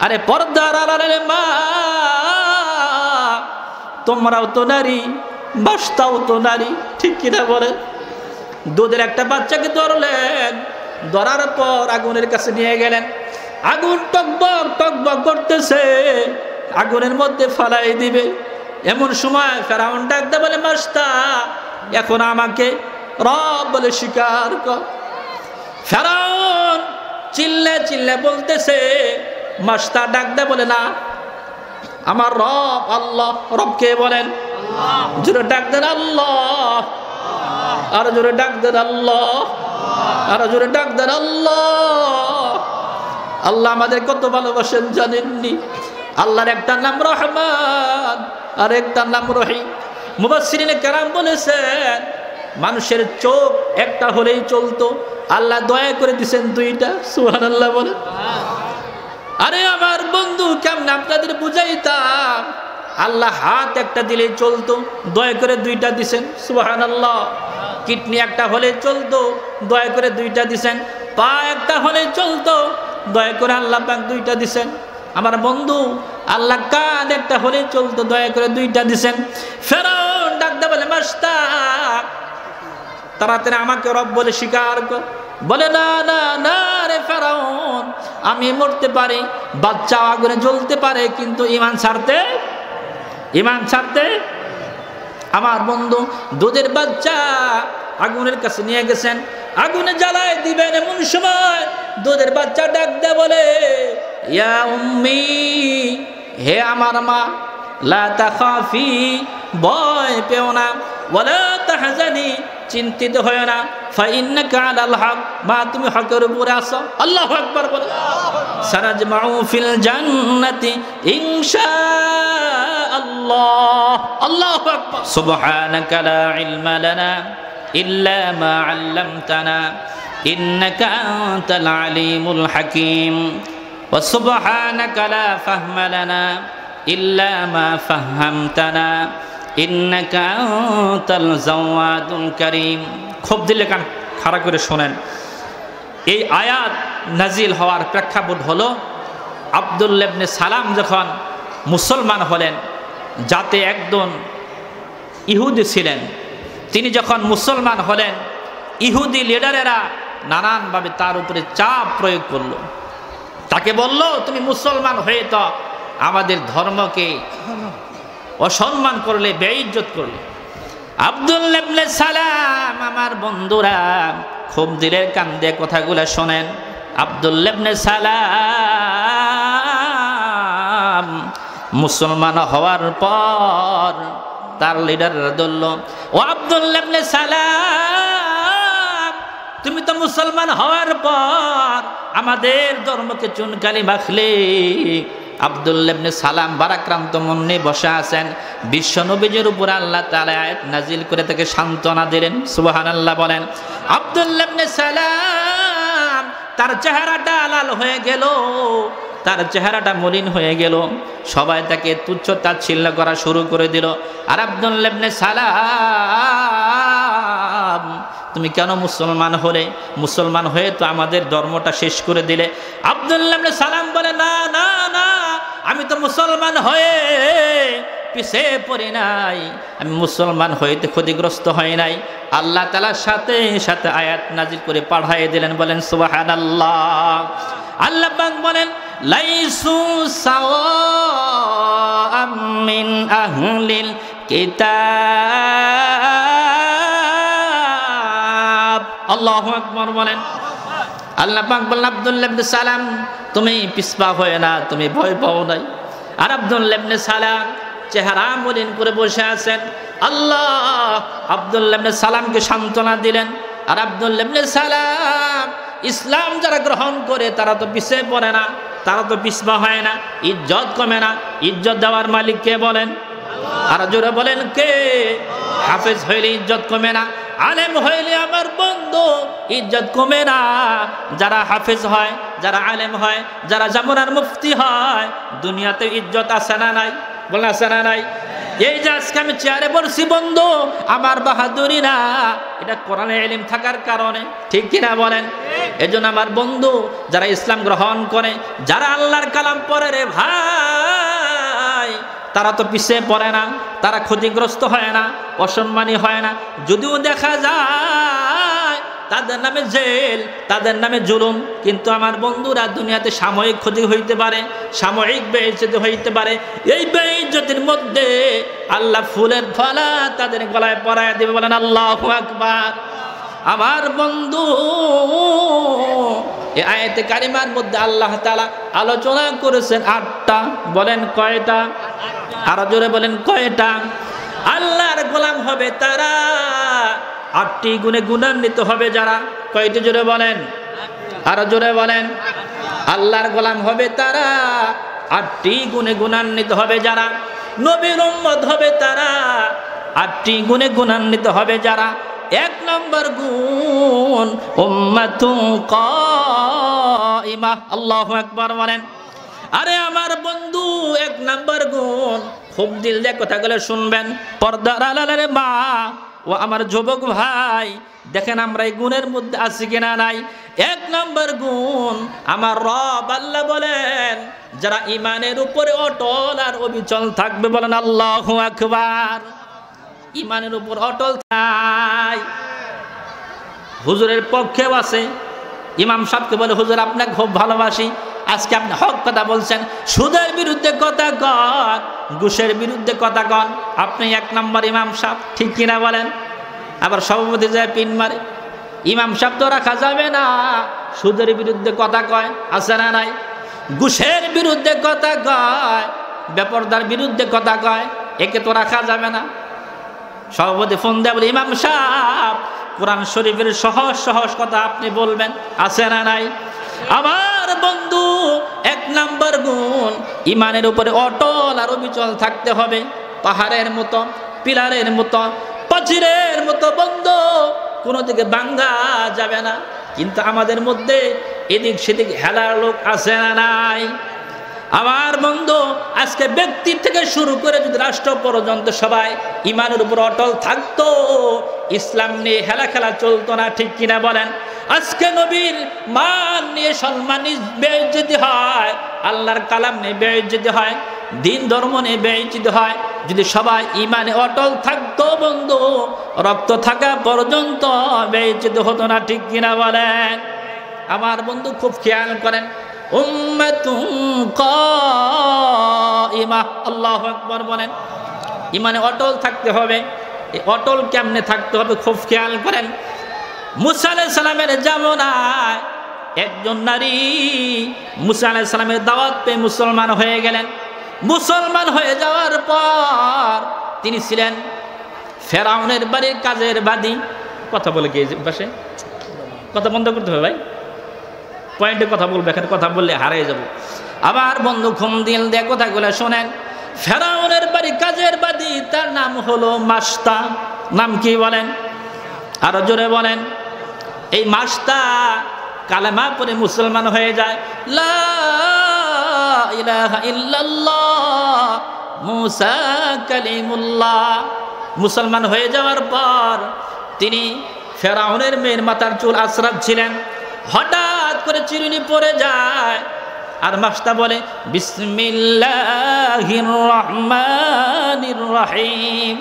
আরে পর্দার আড়ালের মা, তোমরাও তো নারী, বাস্তাও তো নারী, ঠিক কিনা বলেন? দুধের একটা বাচ্চাকে ধরলেন, ধরার পর আগুনের কাছে নিয়ে গেলেন। আগুন টকবক টকবক করতেছে, আগুনের মধ্যে ফালাই দিবে। এমন সময় ফেরাউন ডাকতে বলে, মাস্তা এখন আমাকে রব বলে স্বীকার কর। ফেরাউন চিল্লে চিল্লে বলতেছে, মাস্তা ডাকতে বলে, না আমার রব আল্লাহ। রবকে বলেন, জোরে ডাক দেন আল্লাহ, আর জোরে ডাক দেন আল্লাহ, আর জোরে ডাক দেন আল্লাহ। আল্লাহ আমাদের কত ভালোবাসেন জানেননি? আল্লাহর একটা নাম রহমান আর একটা নাম রহিম। মুফাসসিরিনে কেরাম বলেছেন, মানুষের চোখ একটা হলেই চলতো, আল্লাহ দয়া করে দিয়েছেন দুইটা। সুবহানাল্লাহ বলেন। আরে আমার বন্ধু, কেমন আপনাদের বুঝাইতাম? আল্লাহ হাত একটা দিলেই চলতো, দয়া করে দুইটা দিছেন। সুবহানাল্লাহ। কিডনি একটা হলে চলতো, দয়া করে দুইটা দিছেন। পা একটা হলে চলতো, দয়া করে আল্লাহ পাক দুইটা দিছেন। আমার বন্ধু, আল্লাহ কান একটা হলে চলতো, দয়া করে দুইটা দিছেন। ফেরাউন ডাকতে বলে, মাস্তা তাড়াতাড়ি আমাকে রব বলে স্বীকার কর। বলে, না না না রে ফেরাউন, আমি মরতে পারি, বাচ্চা আগুনে জ্বলতে পারে, কিন্তু ঈমান ছাড়তে। আমার বন্ধু দুধের বাচ্চা আগুনের কাছে নিয়ে গেছেন, আগুনে জ্বালায় দিবেন। এমন সময় দুধের বাচ্চা ডাক দেয় বলে, ইয়া উম্মি, হে আমার মা, লা তাখাফি, ভয় পেও না, ওয়ালা তাহজানি, চিন্তিত হয় না, ফাইন্নাকা আলাল হক, মা তুমি হকের উপরে আছো। আল্লাহু আকবার বলে। সানাজমাউ ফিল জান্নাতি ইনশাআল্লাহ। আল্লাহু আকবার। সুবহানাকা লা ইলমা লানা ইল্লা মা আল্লামতানা ইন্নাকা আনতাল আলিমুল হাকীম ওয়া সুবহানাকা লা ফাহমা লানা ইল্লা মা ফাহহামতানা ইন্নাকা আনতাল জাওয়াদুল কারীম। খুব দিলে কান খাড়া করে শোনেন। এই আয়াত নাজিল হওয়ার প্রেক্ষাপট হলো, আব্দুল্লাহ ইবনে সালাম যখন মুসলমান হলেন, যাতে একজন ইহুদি ছিলেন, তিনি যখন মুসলমান হলেন, ইহুদি লিডারেরা নানানভাবে তার উপরে চাপ প্রয়োগ করলো। তাকে বলল, তুমি মুসলমান হয়ে তো আমাদের ধর্মকে অসম্মান করলে, বেইজ্জত করলে। আব্দুল্লাহ ইবনে সালাম, আমার বন্ধুরা খুব দিলের কান দিয়ে কথাগুলো শোনেন। আব্দুল্লাহ ইবনে সালাম মুসলমান হওয়ার পর তার লিডাররা বলল, ও আব্দুল্লাহ ইবনে সালাম, তুমি তো মুসলমান হওয়ার পর আমাদের ধর্মকে চুনকালি মাখলে। আব্দুল্লাহ ইবনে সালাম ভারাক্রান্ত মন নিয়ে বসে আছেন। বিশ্ব নবীজির উপর আল্লাহ তাআলা আয়াত নাজিল করে তাকে সান্ত্বনা দিলেন। সুবহানাল্লাহ বলেন। আব্দুল্লাহ ইবনে সালাম, তার চেহারাটা লাল হয়ে গেল, তার চেহারাটা মলিন হয়ে গেল। সবাই তাকে তুচ্ছ তাচ্ছিল্য করা শুরু করে দিল। আর আব্দুল্লাহ ইবনে সালাম, তুমি কেন মুসলমান হলে? মুসলমান হয়ে তো আমাদের ধর্মটা শেষ করে দিলে। আব্দুল্লাহ ইবনে সালাম বলে, না না না, আমি তো মুসলমান হয়ে পিছে পড়ি নাই, আমি মুসলমান হইতে ক্ষতিগ্রস্ত হয় নাই। আল্লাহ তাআলার সাথে সাথে আয়াত নাজিল করে পাঠিয়ে দিলেন। বলেন সুবহানাল্লাহ। আল্লাহ পাক বলেন, লাইসু সাওয়াআম মিন আহলিল কিতাব। আল্লাহু আকবার বলেন। আল্লাহ পাক বলেন, আব্দুল্লাহ ইবনে সালাম, তুমি পিছপা হয় না, তুমি ভয় পাও নাই। আর আব্দুল্লাহ ইবনে সালাম চেহারা মলিন করে বসে আছেন। আল্লাহ আব্দুল্লাহ ইবনে সালামকে সান্ত্বনা দিলেন। আর আব্দুল্লাহ ইবনে সালাম, ইসলাম যারা গ্রহণ করে তারা তো পিছিয়ে পড়ে না, তারা তো পিছপা হয় না, ইজ্জত কমে না। ইজ্জত দেওয়ার মালিক কে বলেন? আর জোরে বলেন কে? হাফেজ হইলে ইজ্জত কমে না, আলেম হইলে আমার বন্ধু ইজ্জত কমে না। যারা হাফেজ হয়, যারা আলেম হয়, যারা জামানার মুফতি হয়, দুনিয়াতে ইজ্জত আছে না নাই? বলেন আছে না নাই? এই যে আজকে আমি চেয়ারে বলছি বন্ধু, আমার বাহাদুরি না, এটা কোরআনে ইলম থাকার কারণে, ঠিক কিনা বলেন? এজন্য আমার বন্ধু যারা ইসলাম গ্রহণ করে, যারা আল্লাহর কালাম পড়ে রে ভাই, তারা তো পিছিয়ে পড়ে না, তারা ক্ষতিগ্রস্ত হয় না, অসম্মানী হয় না। যদিও দেখা যায় তাদের নামে জেল, তাদের নামে জুলুম, কিন্তু আমার বন্ধুরা দুনিয়াতে সাময়িক ক্ষতি হইতে পারে, সাময়িক বেইজ্জতি হইতে পারে। এই বেইজ্জতির মধ্যে আল্লাহ ফুলের ফলা তাদের গলায় পরায় দেবে। বলেন আল্লাহু আকবার। আমার বন্ধু এই আয়াতে কারিমার মধ্যে আল্লাহ তাআলা আলোচনা করেছেন 8টা। বলেন কয়টা? আরো জোরে বলেন কয়টা? আল্লাহর গোলাম হবে তারা, 8টি গুণে গুণান্বিত হবে যারা। কয়টি? জোরে বলেন, আরো জোরে বলেন। আল্লাহর গোলাম হবে তারা, 8টি গুণে গুণান্বিত হবে যারা। নবীর উম্মত হবে তারা, 8টি গুণে গুণান্বিত হবে যারা। 1 নম্বর গুণ উম্মাতুন কাইমা। আল্লাহু আকবার বলেন। আরে আমার বন্ধু 1 নম্বর গুণ, খুব দিল দিয়ে কথাগুলো শুনবেন, পর্দার আড়ালের মা ও আমার যুবক ভাই, দেখেন আমরা এই গুণের মধ্যে আছি কিনা নাই। 1 নম্বর গুণ, আমার রব আল্লাহ বলেন যারা ইমানের উপরে অটল আর অবিচল থাকবে। বলেন আল্লাহু আকবার। ইমানের উপর অটল থাই। হুজুরের পক্ষেও আছে, ইমাম সাহেবকে বলে হুজুর আপনাকে খুব ভালোবাসি, আজকে আপনি হক কথা বলছেন, সুদের বিরুদ্ধে কথা কন, ঘুষের বিরুদ্ধে কথা কন, আপনি 1 নম্বর ইমাম সাহেব, ঠিক কিনা বলেন? আবার সভাপতি যায় পিন মারে, ইমাম সাহেব তো রাখা যাবে না, সুদের বিরুদ্ধে কথা কয়, আছে না নাই? ঘুষের বিরুদ্ধে কথা কয়, বেপরদার বিরুদ্ধে কথা কয়, একে তো রাখা যাবে না। সভাপতি ফোন দেয় বলে ইমাম সাহেব কোরআন শরীফের সহজ সহজ কথা আপনি বলবেন, আছে না নাই? আমার বন্ধু 1 নম্বর গুণ, ইমানের উপরে অটল আর অবিচল থাকতে হবে। পাহাড়ের মতো, পিলারের মতো, প্রাচীরের মতো বন্ধু, কোনো দিকে ভাঙা যাবে না। কিন্তু আমাদের মধ্যে এদিক সেদিক হেলার লোক আছে না নাই? আমার বন্ধু আজকে ব্যক্তি থেকে শুরু করে যদি রাষ্ট্র পর্যন্ত সবাই ইমানের উপর অটল থাকতো, ইসলাম নিয়ে হেলা খেলা চলতো না, ঠিক কিনা বলেন? আজকে নবীর মান নিয়ে সম্মান বেইজ্জতি হয়, আল্লাহর কালাম নিয়ে বেইজ্জতি হয়, দিন ধর্ম নিয়ে বেইজ্জতি হয়। যদি সবাই ইমানে অটল থাকতো বন্ধু, রক্ত থাকা পর্যন্ত বেইজ্জতি হতো না, ঠিক কিনা বলেন? আমার বন্ধু খুব খেয়াল করেন, উম্মাতুন কাইমা। আল্লাহু আকবার বলেন। ইমানে অটল থাকতে হবে। এই অটল কেমনে থাকতে হবে খুব খেয়াল করেন। মুসা আলাইহিস সালামের জামানায় একজন নারী মুসা আলাইহিস সালামের দাওয়াত পেয়ে মুসলমান হয়ে গেলেন। মুসলমান হয়ে যাওয়ার পর তিনি ছিলেন ফেরাউনের বাড়ির কাজের বাদী। কথা বলে কি পাশে কথা বন্ধ করতে হবে ভাই, পয়েন্টে কথা বলবে, এখানে কথা বললে হারিয়ে যাব। আবার বন্ধু ঘুম দিল দিয়ে কথাগুলো শোনেন। ফেরাউনের বাড়ি কাজের বাদী, তার নাম হলো মাস্তা। নাম কি বলেন? আরো জোরে বলেন। এই মাস্তা কালেমা পড়ে মুসলমান হয়ে যায়। লা ইলাহা ইল্লাল্লাহ মুসা কালিমুল্লাহ। মুসলমান হয়ে যাওয়ার পর তিনি ফেরাউনের মেয়ের মাথার চুল আঁচড়াচ্ছিলেন, হঠাৎ করে চিরুনি পড়ে যায়, আর মাস্তা বলে বিসমিল্লাহির রহমানির রহিম।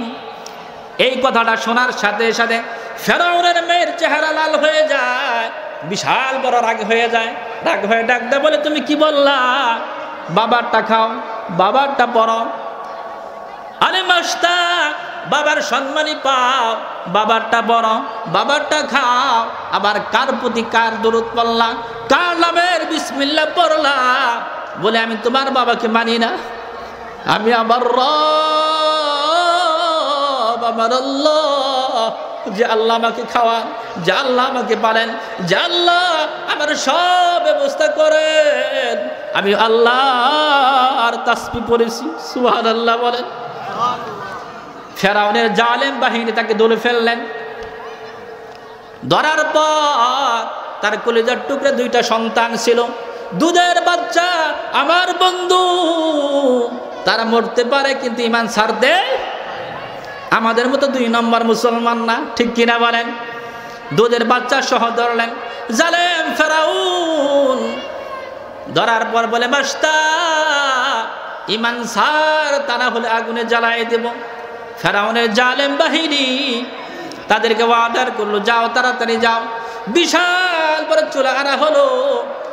এই কথাটা শোনার সাথে সাথে ফেরাউনের মেয়ের চেহারা লাল হয়ে যায়, বিশাল বড় রাগ হয়ে যায়। রাগ হয়ে ডাক দেয়, বলে তুমি কি বললা? বাবারটা খাও, বাবারটা পড়ো। আরে মাস্তা, বাবার সম্মানই পাও, বাবারটা বড়, বাবারটা খাও। আবার কার প্রতি কার দরুদ পড়লা, কার নামের বিসমিল্লাহ পড়লা? বলে আমি তোমার বাবাকে মানি না, আমি আমার রব, আমার আল্লাহ, যে আল্লাহ আমাকে খাওয়ান, যে আল্লাহ আমাকে পালেন, যে আল্লাহ আমার সব ব্যবস্থা করেন, আমি আল্লাহর তাসবিহ পড়েছি। সুবহানাল্লাহ বলেন। ফেরাউনের জালেম বাহিনী তাকে ধরে ফেললেন। ধরার পর তার কলিজার টুকরে 2টা সন্তান ছিল, দুধের বাচ্চা। আমার বন্ধু তারা মরতে পারে কিন্তু ঈমান ছাড়তে আমাদের মতো 2 নম্বর মুসলমান না, ঠিক কিনা বলেন? দুধের বাচ্চা সহ ধরলেন জালেম ফেরাউন। ধরার পর বলে মাস্তা ইমান সার, তা না হলে আগুনে জ্বালায় দেব। ফেরাউনের জালেম বাহিনী তাদেরকে অর্ডার করলো, যাও তাড়াতাড়ি যাও। বিশাল বড় চুলা আনা হলো,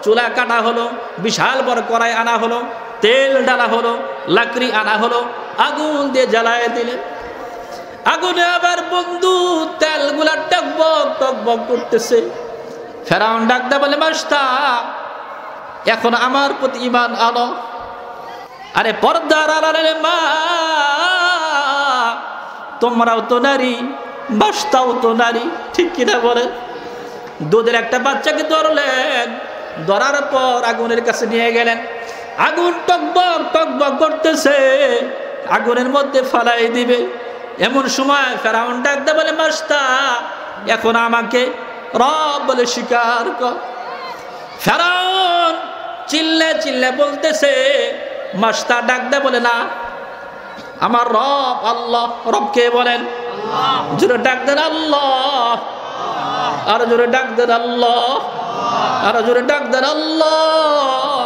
চুলা কাটা হলো, বিশাল বড় কড়াই আনা হলো, তেল ডালা হলো, লাকড়ি আনা হলো, আগুন দিয়ে জ্বালায় দিলেন। আগুনে আবার বন্ধু তেলগুলা টকবক টকবক করতেছে। ফেরাউন ডাকদা বলে মাস্তা এখন আমার প্রতি ঈমান আনো। আরে পর্দার আড়ালে মা, তোমরাও তো নারী, মাস্তাও তো নারী, ঠিক কিনা বলেন? দুধের একটা বাচ্চাকে ধরলেন, ধরার পর আগুনের কাছে নিয়ে গেলেন। আগুন টকবক টকবক করতেছে, আগুনের মধ্যে ফালাই দিবে। এমন সময় ফেরাউন ডাকতে বলে মাস্তা এখন আমাকে রব বলে স্বীকার কর। ফেরাউন চিল্লে চিল্লে বলতেছে, মাস্তা ডাকতে বলে না, আমার রব আল্লাহ। রব কে বলেন? জোরে ডাক দেন আল্লাহ, আর জোরে ডাক দেন আল্লাহ, আর জোরে ডাক দেন আল্লাহ।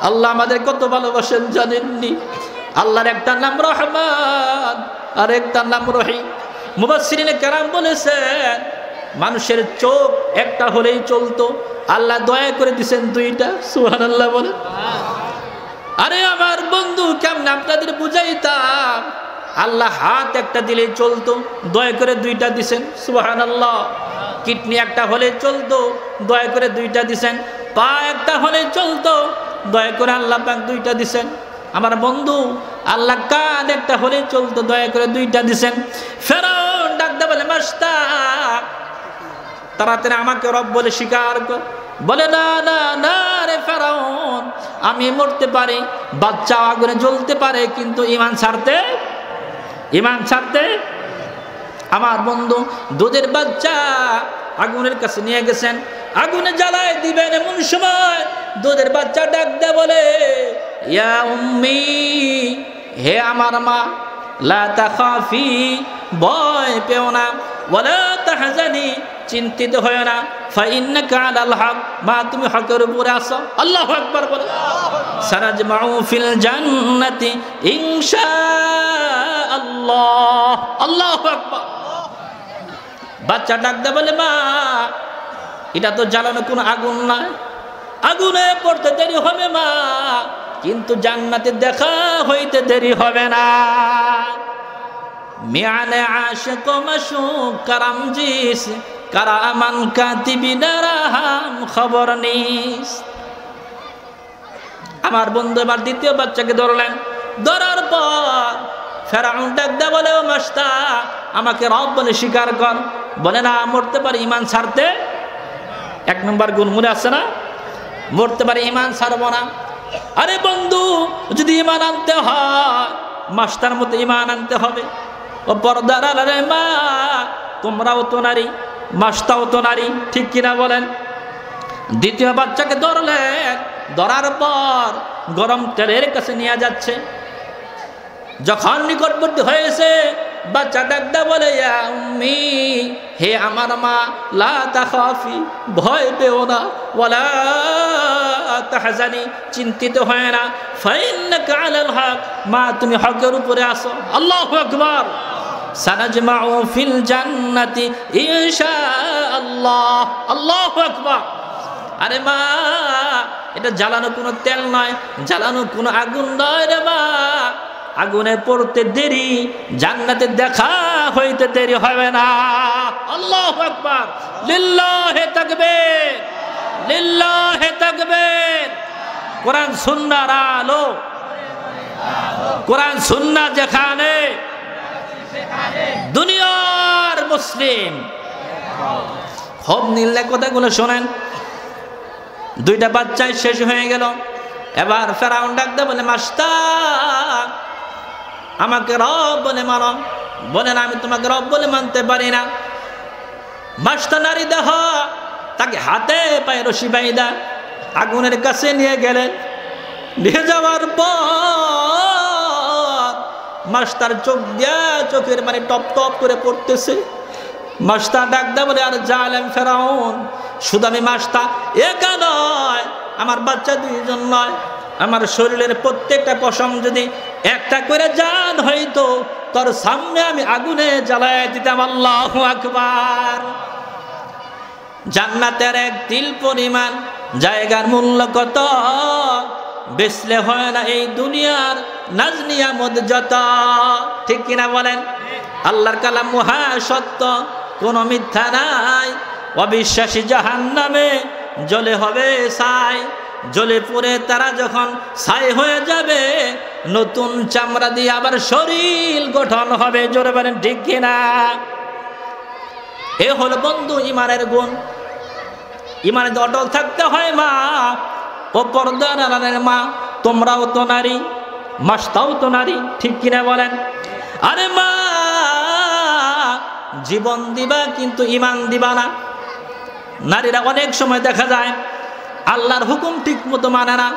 আল্লাহ আমাদের কত ভালোবাসেন জানেননি? আল্লাহর একটা নাম রহমান আর একটা নাম রহিম। মুফাসসিরিনে কেরাম বলেছেন মানুষের চোখ একটা হলেই চলতো, আল্লাহ দয়া করে দিয়েছেন 2টা। সুবহানাল্লাহ বলে। আরে আমার বন্ধু কেমন আপনাদের বুঝাইতাম, আল্লাহ হাত একটা দিলেই চলতো, দয়া করে 2টা দিছেন। সুবহানাল্লাহ। কিডনি একটা হলে চলতো, দয়া করে 2টা দিছেন। পা একটা হলে চলতো, দয়া করে আল্লাহ পাক 2টা দিছেন। আমার বন্ধু আল্লাহ কান একটা হলে চলতো, দয়া করে 2টা দিছেন। ফেরাউন ডাকতে বলে মাস্তা তাড়াতাড়ি আমাকে রব বলে স্বীকার কর। বলে না না না রে ফেরাউন, আমি মরতে পারি, বাচ্চা আগুনে জ্বলতে পারে, কিন্তু ঈমান ছাড়তে আমার বন্ধু দুধের বাচ্চা আগুনের কাছে নিয়ে গেছেন, আগুনে জ্বালায় দিবেন। এমন সময় দুধের বাচ্চা ডাক দে বলে ইয়া উম্মি, হে আমার মা, লা তাখাফি, ভয় পেও না, ওয়ালা তাহজানি, চিন্তিত হয় না, ফাইন্নাকা আলাল হক, মা তুমি হকের উপরে আছো। আল্লাহু আকবার বলে। সানাজমাউ ফিল জান্নাতি ইনশাআল্লাহ। আল্লাহু আকবার। বাচ্চা ডাকতে বলে মা এটা তো জ্বালানো কোনো আগুন না, আগুনে পড়তে দেরি হবে মা, কিন্তু জান্নাতে দেখা হইতে দেরি হবে না। মিয়ানে আশিক মাশুক কারাম জিস, কারামান কাতিবিনা রাহাম খবর নিস। আমার বন্ধু এবার দ্বিতীয় বাচ্চাকে ধরলেন। ধরার পর ফেরাউন ডাকতে বলে ও মাস্তা আমাকে রব বলে স্বীকার কর। বলে না, মরতে পারি, ঈমান ছাড়তে 1 নম্বর গুণ মনে আছে না, মরতে পারি, ঈমান ছাড়ব না। আরে বন্ধু যদি ঈমান আনতে হয় মাস্টার মতো ঈমান আনতে হবে। ও পর্দার আড়ালে মা, তোমরাও তো নারী, মাস্তাও তো নারী, ঠিক কিনা বলেন? দ্বিতীয় বাচ্চাকে ধরলেন, ধরার পর গরম তেলের কাছে নিয়ে যাচ্ছে। যখন নিকটবর্তী হয়েছে বাচ্চা ডাকদা বলে ইয়া উম্মি, হে আমার মা, লা তাখাফি, ভয় পেও না, ওয়ালা তাহজানি, চিন্তিত হয় না, ফাইন্নাকা আলাল হক, মা তুমি হকের উপরে আছো। আল্লাহু আকবার। সানাজমাউ ফিল জান্নাতি ইনশাআল্লাহ। আল্লাহু আকবার। আরে মা এটা জ্বালানো কোনো তেল নয়, জ্বালানো কোনো আগুন নয় রে মা, আগুনে পড়তে দেরি, জান্নাতে দেখা হইতে দেরি হবে না। আল্লাহু আকবার। লিল্লাহি তাকবীর, লিল্লাহি তাকবীর। কোরআন সুন্নাহর আলো, কোরআন সুন্নাহ যেখানে, দুনিয়ার মুসলিম খুব নিলে কথাগুলো শোনেন। 2টা বাচ্চাই শেষ হয়ে গেল। এবার ফেরাউন ডাকতে বলে মাস্তা আমাকে রব বলে মানো। বলে না, আমি তোমাকে রব বলে মানতে পারি না। মাস্তা নারী দেহ, তাকে হাতে পায়ে রশি বাইদা আগুনের কাছে নিয়ে গেলেন। নিয়ে যাওয়ার পর মাস্টার চোখ দিয়া চোখের মানে টপ টপ করে পড়তেছে। মাস্টার ডাক দেয় বলে, আর জালেম ফেরাউন, শুধু আমি মাস্টার একা নয়, আমার বাচ্চা দুইজন নয়, আমার শরীরের প্রত্যেকটা পশম যদি একটা করে জান হইতো তোর সামনে আমি আগুনে জ্বালায় দিতাম। আল্লাহু আকবার। জান্নাতের এক তিল পরিমাণ জায়গার মূল্য কত, বেচলে হয় না এই দুনিয়ার নাজনিয়ামত যত। ঠিক কিনা বলেন? আল্লাহর কালাম মহা সত্য, কোনো মিথ্যা নাই। অবিশ্বাসী জাহান্নামে জ্বলে হবে ছাই, জ্বলে পুড়ে তারা যখন ছাই হয়ে যাবে, নতুন চামড়া দিয়ে আবার শরীর গঠন হবে। জোরে বলেন ঠিক কিনা? এ হলো বন্ধু ইমানের গুণ। ইমানে অটল থাকতে হয়। মা ও পর্দার আড়ালের মা, তোমরাও তো নারী, মাস্টাও তো নারী। ঠিক কিনা বলেন? আরে মা, জীবন দিবা কিন্তু ইমান দিবা না। নারীরা অনেক সময় দেখা যায় আল্লাহর হুকুম ঠিক মতো মানে না,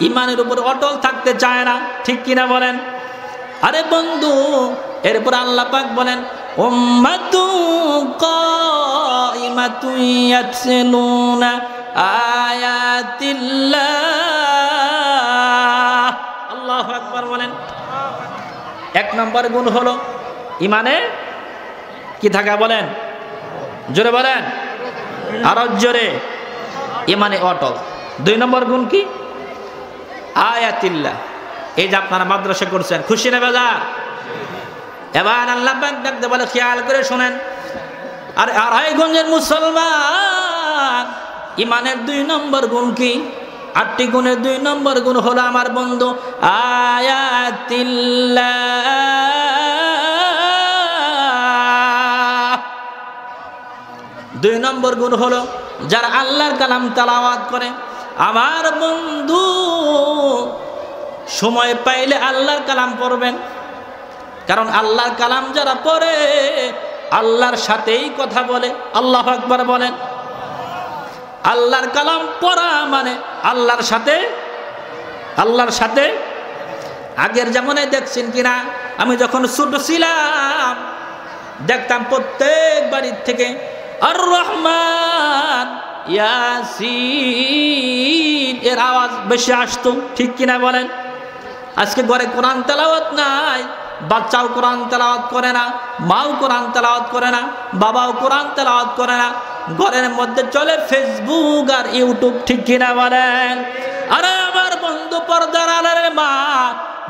ইমানের উপর অটল থাকতে চায় না। ঠিক কিনা বলেন? আরে বন্ধু, এরপর আল্লাহ পাক বলেন, উম্মাতু কাইমাতুন ইয়াতলুনা আয়াতিল্লাহ। আল্লাহু আকবার বলেন। এক নম্বর গুণ হলো ইমানে কি থাকা? বলেন জোরে বলেন, আরো জোরে। ইমানে অটল। দুই নম্বর গুণ কি? আয়াতিল্লাহ। এই যে আপনারা মাদ্রাসা করছেন, খুশি না বেজার? এবার আল্লাহ পাক ডাকতে বলে, খেয়াল করে শোনেন। আর আড়াইগঞ্জের মুসলমান, ইমানের দুই নম্বর গুণ কি? 8টি গুণের 2 নম্বর গুণ হলো আমার বন্ধু আয়াতিল্লাহ। 2 নম্বর গুণ হলো যারা আল্লাহর কালাম তেলাওয়াত করে। আমার বন্ধু, সময় পাইলে আল্লাহর কালাম পড়বেন, কারণ আল্লাহর কালাম যারা পড়ে আল্লাহর সাথেই কথা বলে। আল্লাহু আকবার বলেন। আল্লাহর কালাম পড়া মানে আল্লাহর সাথে। আগের যেমনে দেখছেন কিনা, আমি যখন ছোট ছিলাম দেখতাম প্রত্যেক বাড়ির থেকে আর রহমান ইয়াসিন এর আওয়াজ বেশি আসতো। ঠিক কিনা বলেন? আজকে ঘরে কোরআন তেলাওয়াত নাই, বাচ্চাও কোরআন তেলাওয়াত করে না, মাও কোরআন তেলাওয়াত করে না, বাবাও কোরআন তেলাওয়াত করে না। ঘরের মধ্যে চলে ফেসবুক আর ইউটিউব। ঠিক কিনা বলেন? আরে আমার বন্ধু পর্দার আড়ালের মা,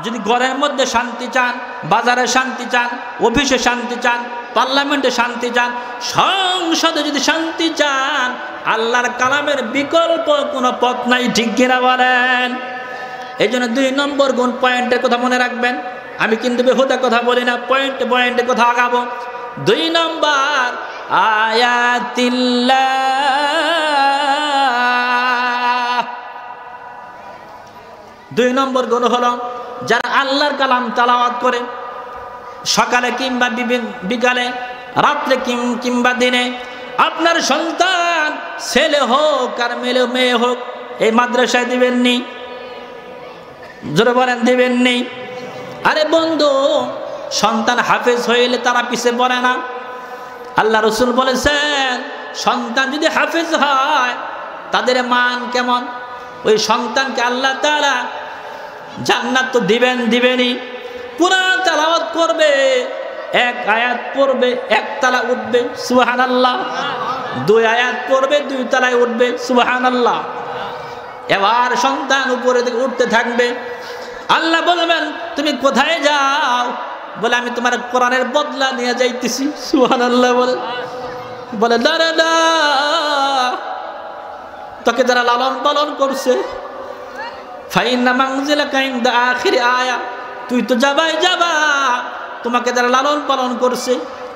যদি ঘরের মধ্যে শান্তি চান, বাজারে শান্তি চান, অফিসে শান্তি চান, পার্লামেন্টে শান্তি চান, সংসদে যদি শান্তি চান, আল্লাহর কালামের বিকল্প কোনো পথ নাই। ঠিক কিনা বলেন? এই জন্য 2 নম্বর গুণ, পয়েন্টের কথা মনে রাখবেন। আমি কিন্তু বেহুদা কথা বলি না, পয়েন্টে কথা আগাবো। 2 নম্বর আয়াতিল্লাহ। 2 নম্বর গুণ হলো যারা আল্লাহর কালাম তেলাওয়াত করে, সকালে কিংবা বিকালে, রাত্রে কিংবা দিনে। আপনার সন্তান ছেলে হোক আর মেয়ে হোক, এই মাদ্রাসায় দিবেননি? জোরে বলেন দিবেননি? আরে বন্ধু, সন্তান হাফেজ হইলে তারা পিছে পড়ে না। আল্লাহ রসুল বলেছেন, সন্তান যদি হাফেজ হয় তাদের মান কেমন? ওই সন্তানকে আল্লাহ তাআলা জান্নাত তো দিবেনই। কুরআন তেলাওয়াত করবে, 1 আয়াত পড়বে 1 তালা উঠবে, সুবহানাল্লাহ। 2 আয়াত পড়বে 2 তালায় উঠবে, সুবহানাল্লাহ। এবার সন্তান উপরে দিকে উঠতে থাকবে। আল্লাহ বলবেন, তুমি কোথায় যাও? বলে, আমি তোমার কোরআনের বদলা নিয়ে যাইতেছি। সুবহানাল্লাহ। বলে দাঁড়া, তোকে যারা লালন পালন করছে, ফাইন্না মানজিলাকা ইনদা আখির আয়া, তুই তো যাবা, তোমাকে যারা লালন পালন করছে,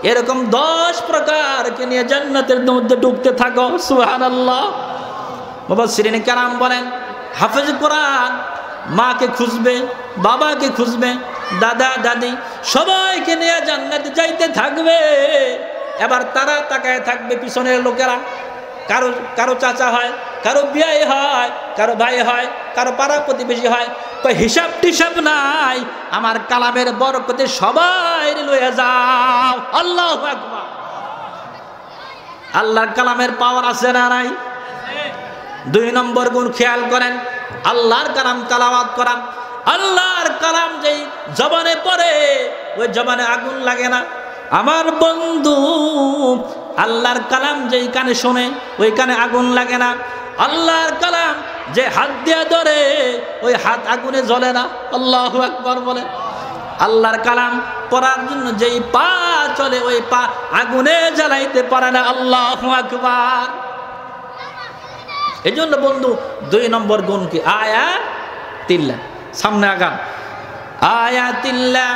এরকম 10 প্রকারকে নিয়ে জান্নাতের মধ্যে ঢুকতে থাকো। সুবহানাল্লাহ। মুফাসসিরিন কেরাম বলেন, হাফেজ কোরআন মাকে খুঁজবে, বাবাকে খুঁজবে, দাদা দাদি সবাইকে নিয়ে জান্নাতে যাইতে থাকবে। এবার তারা তাকায় থাকবে পিছনের লোকেরা, কারো কারো চাচা হয়, কারো বিয়ে হয়, কারো ভাই হয়, কারো পাড়া প্রতিবেশী হয়। হিসাব টিসাব নাই, আমার কালামের বরকতে সবাই লইয়া যাও। আল্লাহু আকবার। আল্লাহর কালামের পাওয়ার আছে না নাই? 2 নম্বর গুণ খেয়াল করেন, আল্লাহর কালাম তেলাওয়াত করা। আল্লাহর কালাম যেই জবানে পড়ে ওই জবানে আগুন লাগে না। আমার বন্ধু, আল্লাহর কালাম যেই কানে শোনে ওই কানে আগুন লাগে না। আল্লাহর কালাম যে হাত দিয়ে ধরে ওই হাত আগুনে জ্বলে না। আল্লাহু আকবার বলে। আল্লাহর কালাম পড়ার জন্য যেই পা চলে ওই পা আগুনে জ্বালাইতে পারে না। আল্লাহু আকবার। এই জন্য বন্ধু 2 নম্বর গুণ কি? আয়াতিল্লাহ। সামনে আগান, আয়াতিল্লাহ।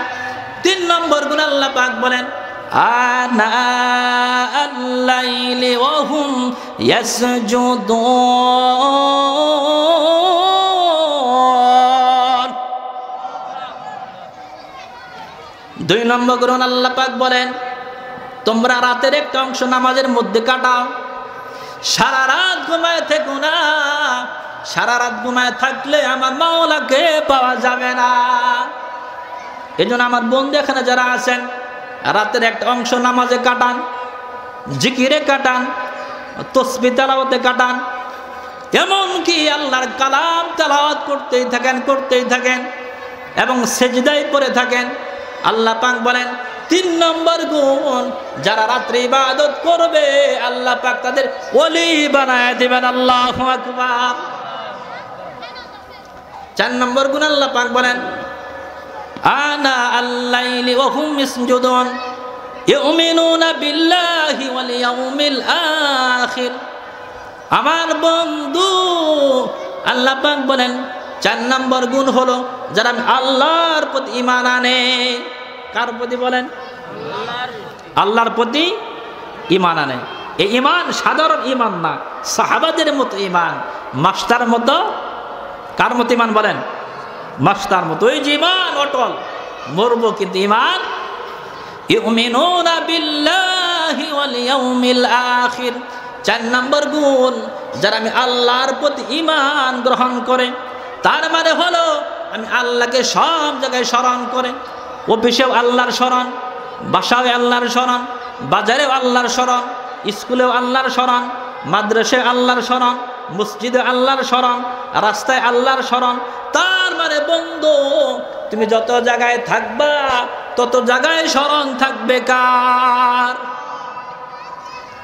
3 নম্বর গুণ আল্লাহ পাক বলেন আনা আল-লাইলি ওয়া হুম ইয়াসজুদুন। 2 নম্বর গুণ আল্লাহ পাক বলেন তোমরা রাতের একটা অংশ নামাজের মধ্যে কাটাও, সারা রাত ঘুমায় থেকো না। সারা রাত ঘুমায় থাকলে আমার মাওলাকে পাওয়া যাবে না। এই জন্য আমার বন্ধু এখানে যারা আছেন, রাতের একটা অংশ নামাজে কাটান, জিকিরে কাটান, তসবিহ তেলাওয়াতে কাটান, এমনকি আল্লাহর কালাম তেলাওয়াত করতেই থাকেন এবং সেজদায় পড়ে থাকেন। আল্লাহ পাক বলেন 3 নম্বর গুণ, যারা রাত্রে ইবাদত করবে আল্লাহ পাক তাদের ওলি বানায় দিবেন। আল্লাহু আকবার। 4 নম্বর গুণ আল্লাহ পাক বলেন আনা আল-লাইলি ওয়া হুম ইয়াসজুদুন ইউমিনুনা বিল্লাহি ওয়াল ইয়াউমিল আখির। আমার বন্ধু, আল্লাহ পাক বলেন 4 নম্বর গুণ হলো যারা আল্লাহর প্রতি ঈমান আনে। কার প্রতি বলেন? আল্লাহর প্রতি ঈমান আনে। এই ঈমান সাধারণ ঈমান না, সাহাবাদের মতো ঈমান, মাস্টার মতো। কার মতো ঈমান বলেন? মাস্টার মতো। ওই যে ঈমান অটল, মরবো কিন্তু ঈমান। ইউমিনুনা বিল্লাহি ওয়াল ইয়াউমিল আখির। 4 নম্বর গুণ, যারা আমি আল্লাহর প্রতি ঈমান গ্রহণ করে, তার মানে হলো আমি আল্লাহকে সব জায়গায় স্মরণ করে, অফিসেও আল্লাহর স্মরণ, বাসাও আল্লাহর স্মরণ, বাজারেও আল্লাহর স্মরণ, স্কুলেও আল্লাহর স্মরণ, মাদ্রাসায় আল্লাহর স্মরণ, মসজিদে আল্লাহর স্মরণ, রাস্তায় আল্লাহর স্মরণ। তার মানে বন্ধু, তুমি যত জায়গায় থাকবা তত জায়গায় স্মরণ থাকবে কার?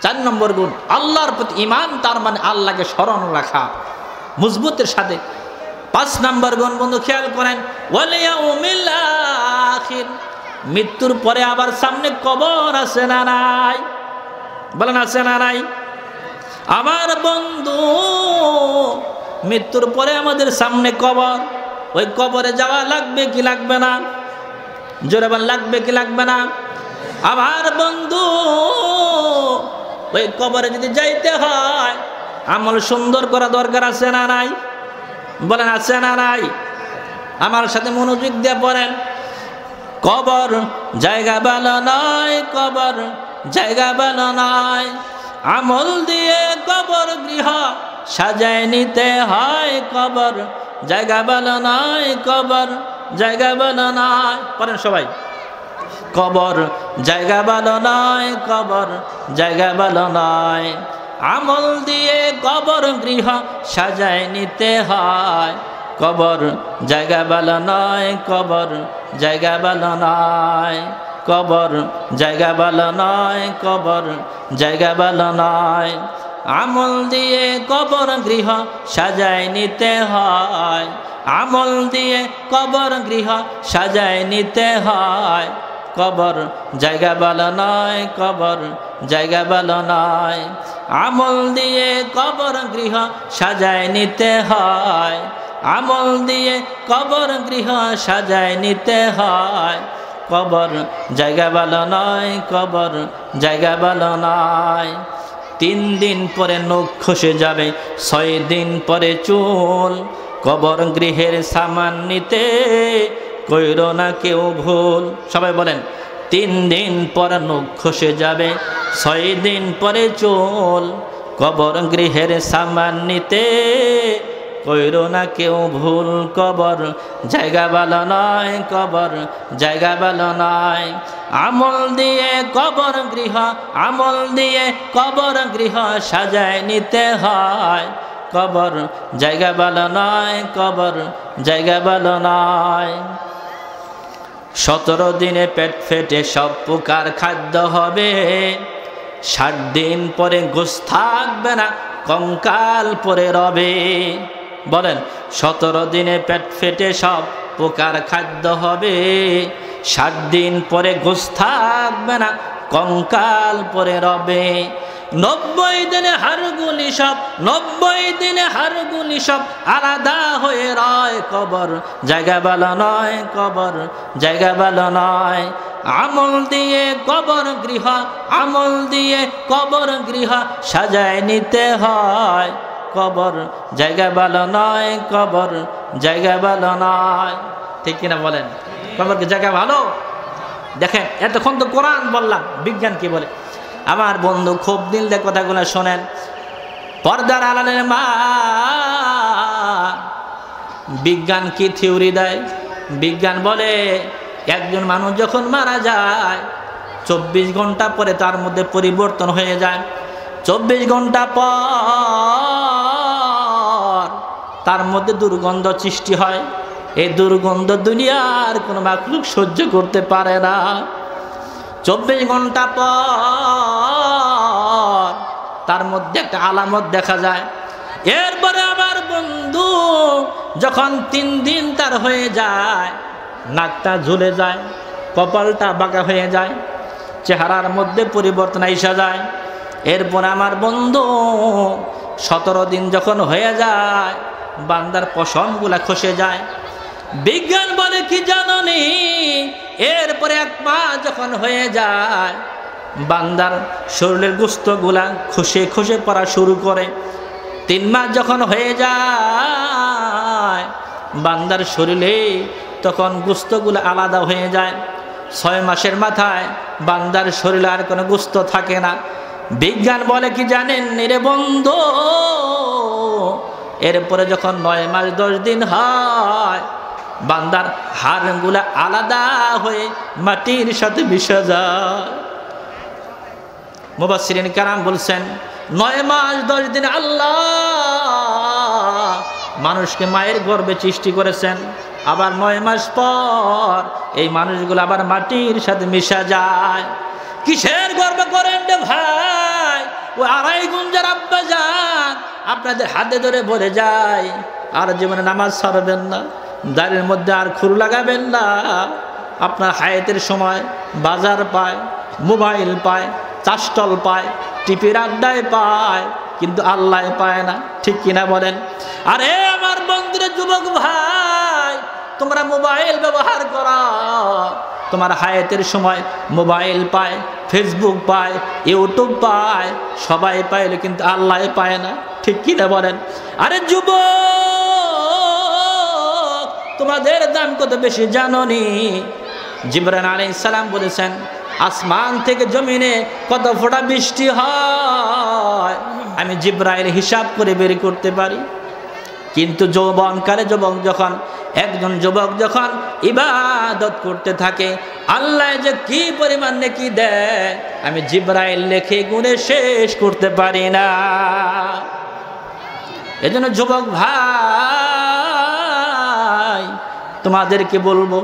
4 নম্বর গুণ আল্লাহর প্রতি ঈমান, তার মানে আল্লাহকে স্মরণ রাখা মজবুতের সাথে। 5 নম্বর গুণ বন্ধু খেয়াল করেন ওয়াল ইয়াউমিল আখির। মৃত্যুর পরে আবার সামনে কবর আছে না নাই? বলেন আছে না নাই? আমার বন্ধু, মৃত্যুর পরে আমাদের সামনে কবর। ওই কবরে যাওয়া লাগবে কি লাগবে না? জোরে বল, লাগবে কি লাগবে না? আমার বন্ধু, ওই কবরে যদি যাইতে হয় আমল সুন্দর করা দরকার আছে না নাই? বলেন আছে না নাই? আমার সাথে মনোযোগ দিয়ে পড়েন। কবর জায়গা ভালো নয়, কবর জায়গা ভালো নয়। আমল দিয়ে কবর গৃহ সাজায় নিতে হয়। কবর জায়গা ভালো নয়, কবর জায়গা ভালো নয়। পড়েন সবাই। কবর জায়গা ভালো নয়, কবর জায়গা ভালো নয়। আমল দিয়ে কবর গৃহ সাজায় নিতে হয়। কবর জায়গা ভালো নয়, কবর জায়গা ভালো নয়। কবর জায়গা ভালো নয়, কবর জায়গা ভালো নয়। আমল দিয়ে কবর গৃহ সাজায় নিতে হয়। আমল দিয়ে কবর গৃহ সাজায় নিতে হয়। কবর জায়গা ভালো নয়, কবর জায়গা ভালো নয়। আমল দিয়ে কবর গৃহ সাজায় নিতে হয়। আমল দিয়ে কবর গৃহ সাজায় নিতে হয়। কবর জায়গা ভালো নয়, কবর জায়গা ভালো নয়। 3 দিন পরে নখ খসে যাবে, 6 দিন পরে চুল। কবর গৃহের সামান নিতে কইরো না কেউ ভুল। সবাই বলেন 3 দিন পর নখ খসে যাবে, 6 দিন পরে চুল। কবর গৃহের সামান নিতে কইরো না কেউ ভুল। কবর জায়গা ভালো নয়, কবর জায়গা ভালো নয়। আমল দিয়ে কবর গৃহ, আমল দিয়ে কবর গৃহ সাজায় নিতে হয়। কবর জায়গা ভালো নয়, কবর জায়গা ভালো নয়। 17 দিনে পেট ফেটে সব প্রকার খাদ্য হবে। 60 দিন পরে গোশত থাকবে না, কঙ্কাল পরে রবে। বলেন 17 দিনে পেট ফেটে সব প্রকার খাদ্য হবে। 60 দিন পরে গোশত থাকবে না, কঙ্কাল পরে রবে। 90 দিনে হাড়গুলি সব, 90 দিনে হাড়গুলি সব আলাদা হয়ে রয়। কবর জায়গা ভালো নয়, কবর জায়গা ভালো নয়। আমল দিয়ে কবর গৃহ, আমল দিয়ে কবর গৃহ সাজায় নিতে হয়। কবর জায়গা ভালো নয়, কবর জায়গা ভালো নয়। ঠিক কিনা বলেন? কবর কি জায়গা ভালো? দেখেন এতক্ষণ তো কোরআন বললাম, বিজ্ঞান কি বলে? আমার বন্ধু খুব দিল দিয়ে কথাগুলো শোনেন। পর্দার আড়ালের মা বিজ্ঞান কি থিওরি দেয়? বিজ্ঞান বলে একজন মানুষ যখন মারা যায় 24 ঘন্টা পরে তার মধ্যে পরিবর্তন হয়ে যায়। 24 ঘন্টা পর তার মধ্যে দুর্গন্ধ সৃষ্টি হয়। এই দুর্গন্ধ দুনিয়ার কোনো মাখলুক সহ্য করতে পারে না। 24 ঘন্টা পর তার মধ্যে একটা আলামত দেখা যায়। এরপরে আমার বন্ধু যখন 3 দিন তার হয়ে যায়, নাকটা ঝুলে যায়, কপালটা বাঁকা হয়ে যায়, চেহারার মধ্যে পরিবর্তন আইসা যায়। এরপর আমার বন্ধু 17 দিন যখন হয়ে যায়, বান্দার পশমগুলা খসে যায়। বিজ্ঞান বলে কি জাননি, এরপরে 1 মাস যখন হয়ে যায়, বান্দার শরীরের গোশতগুলা খসে খসে পড়া শুরু করে। 3 মাস যখন হয়ে যায়, বান্দার শরীরে তখন গোশতগুলো আলাদা হয়ে যায়। 6 মাসের মাথায় বান্দার শরীরে আর কোনো গোশত থাকে না। বিজ্ঞান বলে কি জানেন রে বন্ধু, এরপরে যখন 9 মাস 10 দিন হয়, বান্দার হাড়গুলা আলাদা হয়ে মাটির সাথে মিশে যায়। মুফাসসিরিন কেরাম বলছেন 9 মাস 10 দিন আল্লাহ মানুষকে মায়ের গর্ভে সৃষ্টি করেছেন। আবার 9 মাস পর এই মানুষগুলো আবার মাটির সাথে মিশা যায়। কিসের গর্ব করেন রে ভাই? ও 2.5 গুণ যার আব্বা যান আপনাদের হাতে ধরে বলে যায়, আর জীবনে নামাজ ছাড়বেন না, দাঁড়ের মধ্যে আর খুর লাগাবেন না। আপনার হায়াতের সময় বাজার পায়, মোবাইল পায়, চাষটল পায়, টিপির আড্ডায় পায়, কিন্তু আল্লাহ পায় না। ঠিক কিনা বলেন? আরে আমার বন্ধুরা, যুবক ভাই, তোমরা মোবাইল ব্যবহার করো, তোমার হায়াতের সময় মোবাইল পায়, ফেসবুক পায়, ইউটিউব পায়, সবাই পাইলে কিন্তু আল্লাহ পায় না। ঠিক কিনা বলেন? আরে যুবক, তোমাদের দাম কত বেশি জানোনি? জিবরাইল আলাইহিস সালাম বলেছেন আসমান থেকে জমিনে কত ফোঁটা বৃষ্টি হয় আমি জিবরাইল হিসাব করে বের করতে পারি। কিন্তু যৌবনকালে একজন যুবক যখন ইবাদত করতে থাকে, আল্লাহ যে কি পরিমাণ নেকি দেয় আমি জিবরাইল লেখে গুণে শেষ করতে পারি না। এজন্য যুবক ভাই, তোমাদেরকে বলবো,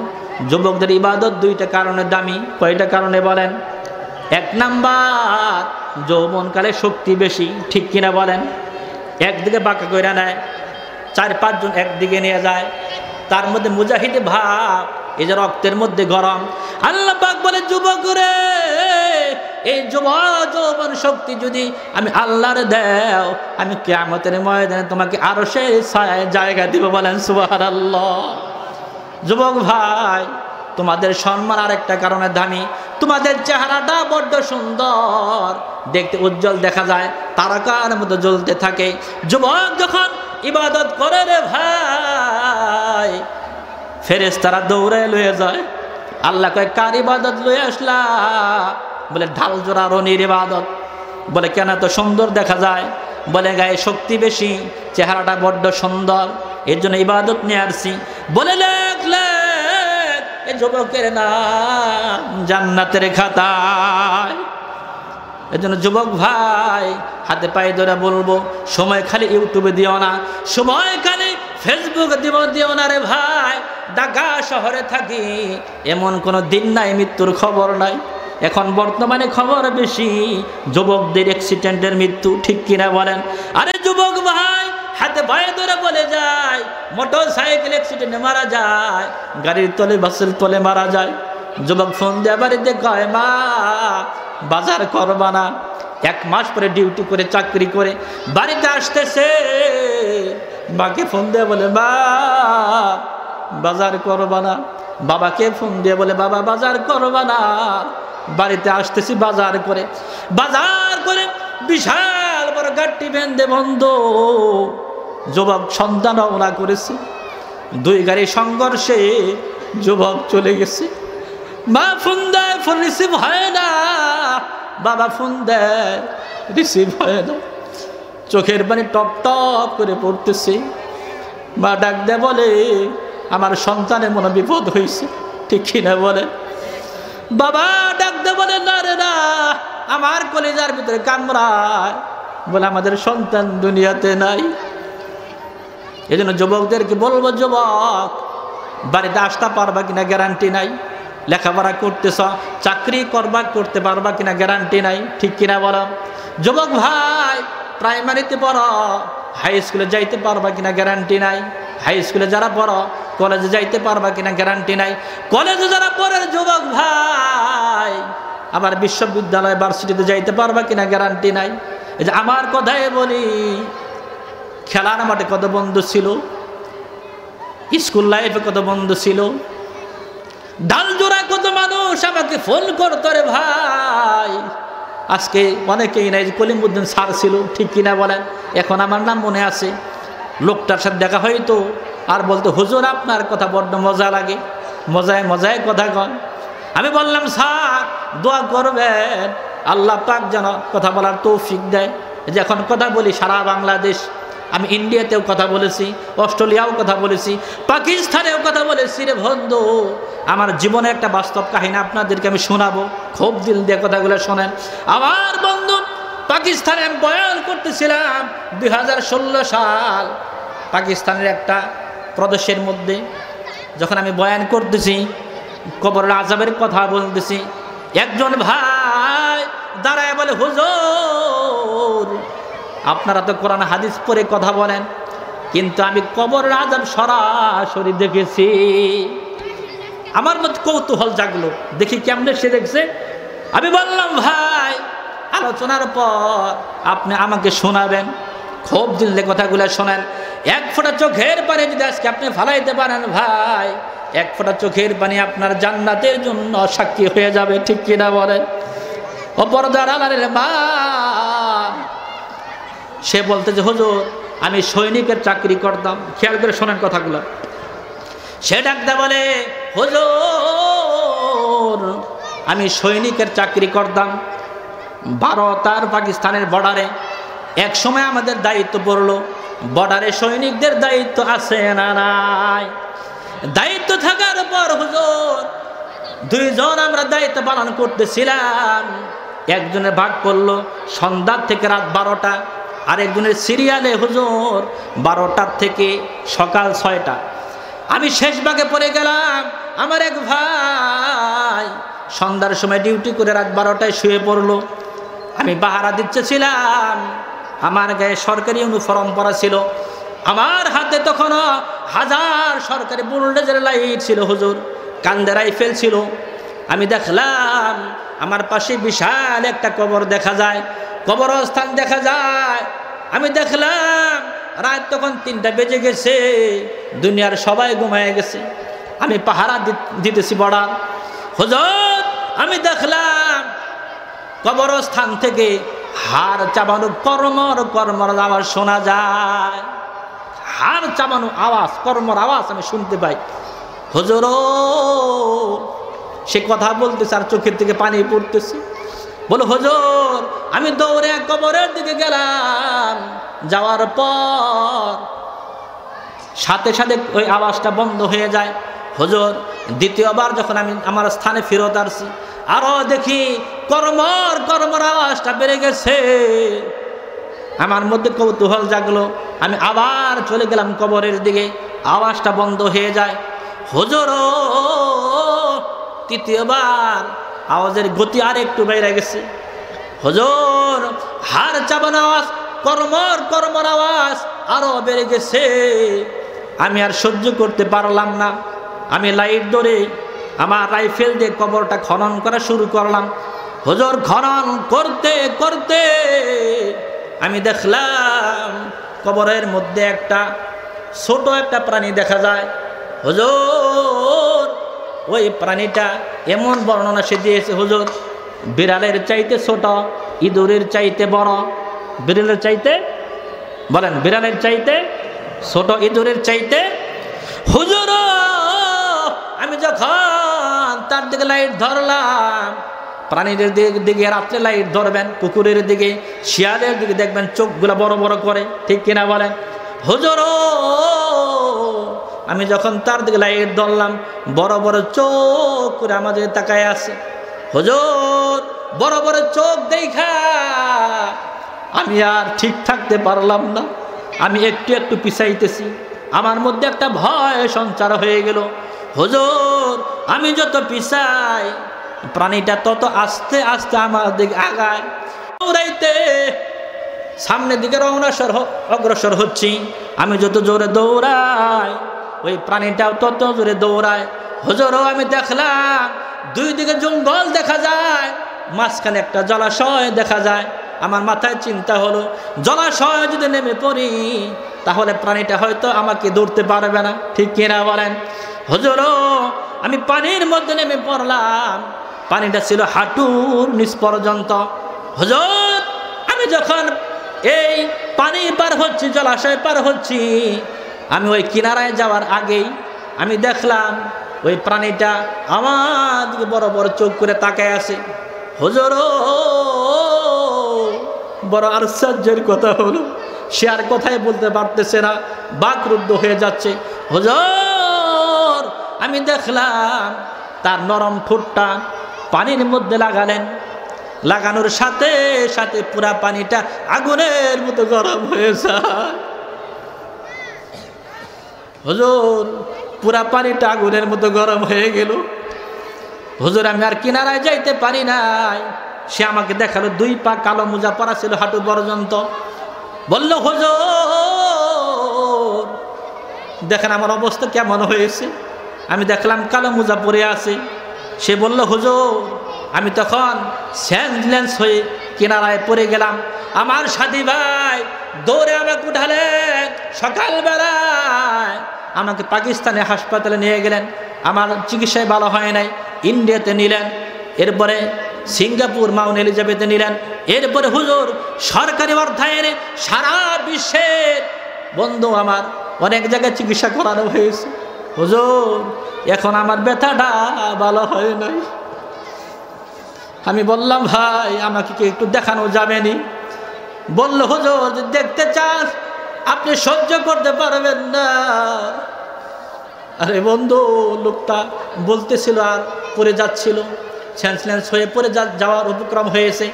যুবকদের ইবাদত 2টা কারণে দামি। কয়টা কারণে বলেন? 1 নাম্বার, যৌবনকালে শক্তি বেশি। ঠিক কিনা বলেন? একদিকে বাঁকা কইরা নেয়, 4-5 জন একদিকে নিয়ে যায়, তার মধ্যে মুজাহিদ ভাব, এই যে রক্তের মধ্যে গরম। আল্লাহ পাক বলে যুবক রে, এই যৌবন শক্তি যদি আমি আল্লাহর দেও, আমি কিয়ামতের ময়দানে তোমাকে আরশের ছায়ায় জায়গা দিব। বলেন সুবহানাল্লাহ। যুবক ভাই, তোমাদের সম্মান আরেকটা কারণে দামি। তোমাদের চেহারাটা বড্ড সুন্দর, দেখতে উজ্জ্বল দেখা যায়, তারকার মতো জ্বলতে থাকে। যুবক যখন ইবাদত করে রে ভাই, ফেরেশতারা দৌড়ে লয়ে যায়। আল্লাহ কয় কার ইবাদত লয়ে আসলা? বলে ঢাল জোড়া রনির ইবাদত। বলে কেন এত সুন্দর দেখা যায়? বলে গায়ে শক্তি বেশি, চেহারাটা বড্ড সুন্দর, এর জন্য ইবাদত নিয়ে আসছি। বলে লেখ লেখ এ যুবকের নাম জান্নাতের খাতায়। এর জন্য যুবক ভাই হাতে পায়ে ধরে বলবো, সময় খালি ইউটিউবে দিও না, সময় খালি ফেসবুকে দিও না রে ভাই। ঢাকা শহরে থাকি, এমন কোনো দিন নাই মৃত্যুর খবর নাই। এখন বর্তমানে খবর বেশি যুবকদের অ্যাক্সিডেন্টের মৃত্যু, ঠিক কিনা বলেন? আরে যুবক ভাই হাতে পায়ে ধরে বলে যায়, মোটর সাইকেল অ্যাক্সিডেন্টে মারা যায়, গাড়ির তলে বাসের তলে মারা যায়। যুবক ফোন দেওয়া বাড়িতে কয়, মা বাজার করবা না? 1 মাস পরে ডিউটি করে চাকরি করে বাড়িতে আসতেছে, মাকে ফোন দিয়ে বলে, মা বাজার করবা না? বাবাকে ফোন দিয়ে বলে, বাবা বাজার করবা না? বাড়িতে আসতেছি বাজার করে বিশাল বড় গাড়ি বেঁধে বন্ধ। যুবক সন্তান রওনা করেছে, 2 গাড়ি সংঘর্ষে যুবক চলে গেছে। মা ফোন দেয়, ফোন রিসিভ হয় না, বাবা ফোন দেয়, রিসিভ হয় না। চোখের পানি টপ টপ করে পড়তেছে। মা ডাক দেয় বলে, আমার সন্তানের মনে বিপদ হয়েছে, ঠিক কিনা বলে? বাবা ডাক দেয় বলে, না রে না, আমার কলিজার ভিতরে কামড়ায়, বলে আমাদের সন্তান দুনিয়াতে নাই। এই জন্য যুবকদেরকে বলবো, যুবক বাড়িতে আসতে পারবা কিনা গ্যারান্টি নাই। লেখাপড়া করতেছ, চাকরি করতে পারবা কিনা গ্যারান্টি নাই, ঠিক কিনা বলো? যুবক ভাই প্রাইমারিতে পড়ো, হাই স্কুলে যাইতে পারবা কিনা গ্যারান্টি নাই। হাই স্কুলে যারা পড়ো, কলেজে যাইতে পারবা কিনা গ্যারান্টি নাই। কলেজে যারা পড়ে যুবক ভাই, আবার বিশ্ববিদ্যালয় ভার্সিটিতে যাইতে পারবা কিনা গ্যারান্টি নাই। এই যে আমার কথাই বলি, খেলার মাঠে কত বন্ধু ছিল, স্কুল লাইফে কত বন্ধু ছিল, ডালজোড়া কত মানুষ আমাকে ফোন করতো রে ভাই। আজকে অনেকেই নাই, যে কলিমউদ্দিন স্যার ছিল, ঠিক কিনা বলেন? এখন আমার নাম মনে আছে। লোকটার সাথে দেখা হয়তো আর বলতো, হুজুর আপনার কথা বড্ড মজা লাগে, মজায় মজায় কথা কন। আমি বললাম, স্যার দোয়া করবেন আল্লাহ পাক যেন কথা বলার তৌফিক দেয়। যে এখন কথা বলি সারা বাংলাদেশ, আমি ইন্ডিয়াতেও কথা বলেছি, অস্ট্রেলিয়াও কথা বলেছি, পাকিস্তানেও কথা বলেছি রে বন্ধু। আমার জীবনে একটা বাস্তব কাহিনী আপনাদেরকে আমি শোনাবো, খুব দিল দিয়ে কথাগুলো শোনেন। আমার বন্ধু পাকিস্তানে আমি বয়ান করতেছিলাম 2016 সাল, পাকিস্তানের একটা প্রদেশের মধ্যে যখন আমি বয়ান করতেছি, কবরের আযাবের কথা বলতেছি, একজন ভাই দাঁড়ায় বলে, হুজুর আপনারা তো কোরআন হাদিস পড়ে কথা বলেন, কিন্তু আমি কবরের আযাব সরাসরি দেখেছি। আমার মধ্যে কৌতূহল জাগলো, দেখি কেমনে সে দেখছে। আমি বললাম, ভাই আলোচনার পর আপনি আমাকে শোনাবেন, খুব দিলে কথাগুলো শোনেন। 1 ফোঁটা চোখের পানি যদি আজকে আপনি ফালাইতে পারেন ভাই, 1 ফোঁটা চোখের পানি আপনার জান্নাতের জন্য সাক্ষী হয়ে যাবে, ঠিক কিনা বলেন? ও পর্দার আড়ালের মা, সে বলতে যে, হুজুর আমি সৈনিকের চাকরি করতাম। খেয়াল করে শোনেন কথাগুলো। সে ডাকতে বলে, হুজুর আমি সৈনিকের চাকরি করতাম ভারত আর পাকিস্তানের বর্ডারে। এক সময় আমাদের দায়িত্ব পড়লো, বর্ডারে সৈনিকদের দায়িত্ব আছে না নাই? দায়িত্ব থাকার পর হুজুর 2 জন আমরা দায়িত্ব পালন করতেছিলাম। একজনের ভাগ পড়লো সন্ধ্যা থেকে রাত 12টা, আর একজনের সিরিয়ালে হুজুর 12টার থেকে সকাল 6টা। আমি শেষ ভাগে পড়ে গেলাম। আমার এক ভাই সন্ধ্যার সময় ডিউটি করে রাত 12টায় শুয়ে পড়লো। আমি পাহারা দিচ্ছিলাম, আমার গায়ে সরকারি ইউনিফর্ম পরা ছিল, আমার হাতে তখনও 1000 সরকারি বুলডোজার লাইট ছিল হুজুর, কান্দে রাইফেল ছিল। আমি দেখলাম আমার পাশে বিশাল একটা কবর দেখা যায়, কবরস্থান দেখা যায়। আমি দেখলাম রাত তখন 3টা বেজে গেছে, দুনিয়ার সবাই ঘুমায় গেছে। আমি পাহারা দিতেছি বড়া হুজুর। আমি দেখলাম কবরস্থান থেকে হাড় চাবানো কর্মর কর্মর আওয়াজ শোনা যায়, হাড় চাবানো আওয়াজ, কর্মর আওয়াজ আমি শুনতে পাই। হুজুর সে কথা বলতেছে আর চোখের থেকে পানি পড়তেছে। বলো হুজুর আমি দৌড়ে কবরের দিকে গেলাম, যাওয়ার পর সাথে সাথে ওই আওয়াজটা বন্ধ হয়ে যায়। হুজুর দ্বিতীয়বার যখন আমি আমার স্থানে ফেরত আসছি, আরো দেখি কর্মর কর্মর আওয়াজটা বেড়ে গেছে। আমার মধ্যে কৌতূহল জাগলো, আমি আবার চলে গেলাম কবরের দিকে, আওয়াজটা বন্ধ হয়ে যায়। হুজুর তৃতীয়বার আওয়াজের গতি আর একটু বেড়ে গেছে। হুজুর হাড় চাবানো আওয়াজ, কর্মর কর্মর আওয়াজ আরো বেড়ে গেছে। আমি আর সহ্য করতে পারলাম না, আমি লাইট ধরে আমার রাইফেল দিয়ে কবরটা খনন করা শুরু করলাম। হুজুর খনন করতে করতে আমি দেখলাম কবরের মধ্যে একটা ছোট একটা প্রাণী দেখা যায়। হুজুর ওই প্রাণীটা এমন বর্ণনা সে দিয়েছে, হুজুর বিড়ালের চাইতে ছোট, ইঁদুরের চাইতে বড়। বিড়ালের চাইতে, বলেন বিড়ালের চাইতে ছোট, ইঁদুরের চাইতে। হুজুর আমি যখন তার দিকে লাইট ধরলাম, প্রাণীদের দিকে রাত্রে লাইট ধরবেন, কুকুরের দিকে শিয়ালের দিকে দেখবেন চোখগুলা বড় বড় করে, ঠিক কিনা বলেন? হুজুর আমি যখন তার দিকে লাইট ধরলাম, বড় বড় চোখ করে আমাদের তাকায় আছে। হুজুর বড় বড় চোখ দেখা আমি আর ঠিক থাকতে পারলাম না, আমি একটু একটু পিছাইতেছি। আমার মধ্যে একটা ভয় সঞ্চার হয়ে গেল। হুজুর আমি যত পিছাই, প্রাণীটা তত আস্তে আস্তে আমার দিকে আগায়। দৌড়াইতে সামনের দিকে অগ্রসর হচ্ছি। আমি যত জোরে দৌড়াই, ওই প্রাণীটাও তত জোরে দৌড়ায়। হুজুর আমি দেখলাম দুই দিকে জঙ্গল দেখা যায়, মাঝখানে একটা জলাশয় দেখা যায়। আমার মাথায় চিন্তা হলো, জলাশয় যদি নেমে পড়ি তাহলে প্রাণীটা হয়তো আমাকে ধরতে পারবে না, ঠিক কিনা বলেন? হুজুর আমি পানির মধ্যে নেমে পড়লাম, পানিটা ছিল হাঁটুর নিচ পর্যন্ত। হুজুর আমি যখন এই পানি পার হচ্ছি, জলাশয় পার হচ্ছি, আমি ওই কিনারায় যাওয়ার আগেই আমি দেখলাম ওই প্রাণীটা আমার দিকে বড় বড় চোখ করে তাকায় আছে। হুজুর বড় আশ্চর্যের কথা হলো, সে আর কথাই বলতে পারতেছে না, বাকরুদ্ধ হয়ে যাচ্ছে। হুজুর আমি দেখলাম তার নরম ঠোঁটটা পানির মধ্যে লাগালেন, লাগানোর সাথে সাথে পুরা পানিটা আগুনের মতো গরম হয়ে যায়। হুজুর পুরা পানিটা আগুনের মতো গরম হয়ে গেল। হুজুর আমি আর কিনারায় যাইতে পারি নাই। সে আমাকে দেখালো, দুই পা কালো মোজা পরা ছিল হাঁটু পর্যন্ত। বলল হুজুর দেখেন আমার অবস্থা কেমন হয়েছে। আমি দেখলাম কালো মোজা পরে আছে। সে বলল হুজুর আমি তখন সেন্সলেস হয়ে কিনারায় পড়ে গেলাম। আমার সাথী ভাই দৌড়ে আমাকে উঠালেন, সকালবেলায় আমাকে পাকিস্তানে হাসপাতালে নিয়ে গেলেন। আমার চিকিৎসায় ভালো হয় নাই, ইন্ডিয়াতে নিলেন, এরপরে সিঙ্গাপুর মাউন্ট এলিজাবেথে নিলেন, এরপরে হুজুর সরকারি অর্থায়নে সারা বিশ্বের বন্ধু আমার অনেক জায়গায় চিকিৎসা করানো হয়েছে। হুজুর এখন আমার ব্যথাটা ভালো হয় নাই। আমি বললাম ভাই আমাকে কি একটু দেখানো যাবে নি? বলল হুজুর যদি দেখতে চান আপনি সহ্য করতে পারবেন না। আরে বন্ধু লোকটা বলতেছিল আর পড়ে যাচ্ছিল, সেন্সলেস হয়ে পড়ে যাওয়ার উপক্রম হয়েছে।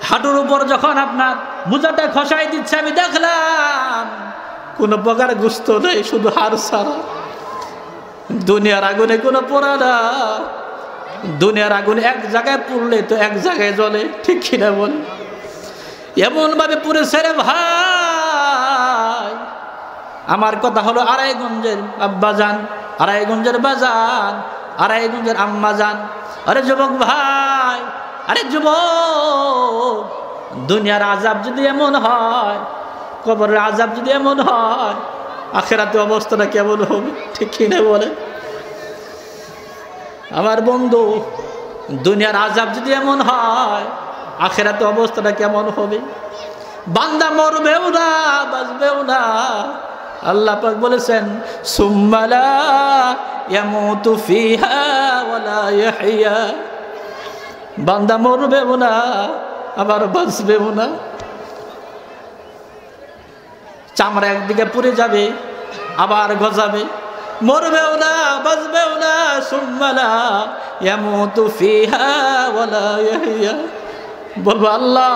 হাঁটুর উপর যখন আপনার মোজাটা খসাই দিচ্ছে, আমি দেখলাম কোনো প্রকার গোস্ত নেই, শুধু হাড় ছাড়া। দুনিয়ার আগুনে কোনো পোড়া না, দুনিয়ার আগুন এক জায়গায় পুড়লে তো এক জায়গায় জ্বলে, ঠিক কিনা বল? এমন ভাবে পুড়েছে রে ভাই। আমার কথা হলো আড়াইগঞ্জের আব্বাজান, আড়াইগঞ্জের বাজান, আড়াইগঞ্জের আম্মাজান। আরে যুবক ভাই, আরে যুবক, দুনিয়ার আযাব যদি এমন হয়, কবরের আযাব যদি এমন হয়, আখিরাতে অবস্থাটা কেমন হবে, ঠিক কিনা বলে? আমার বন্ধু দুনিয়ার আযাব যদি এমন হয়, আখিরাতে অবস্থাটা কেমন হবে? বান্দা মরবেও না, বাঁচবেও না। আল্লাহ পাক বলেছেন সুম্মা লা ইয়ামুতু ফিহা ওয়া লা ইয়াহইয়া। বান্দা মরবেও না আবার বাঁচবেও না, চামড়া একদিকে পুড়ে যাবে আবার গজাবে, মরবেও না বাঁচবেও না, সুম্মালা ইয়ামুতু ফিহা ওয়ালা ইয়াহইয়া। বলবো আল্লাহ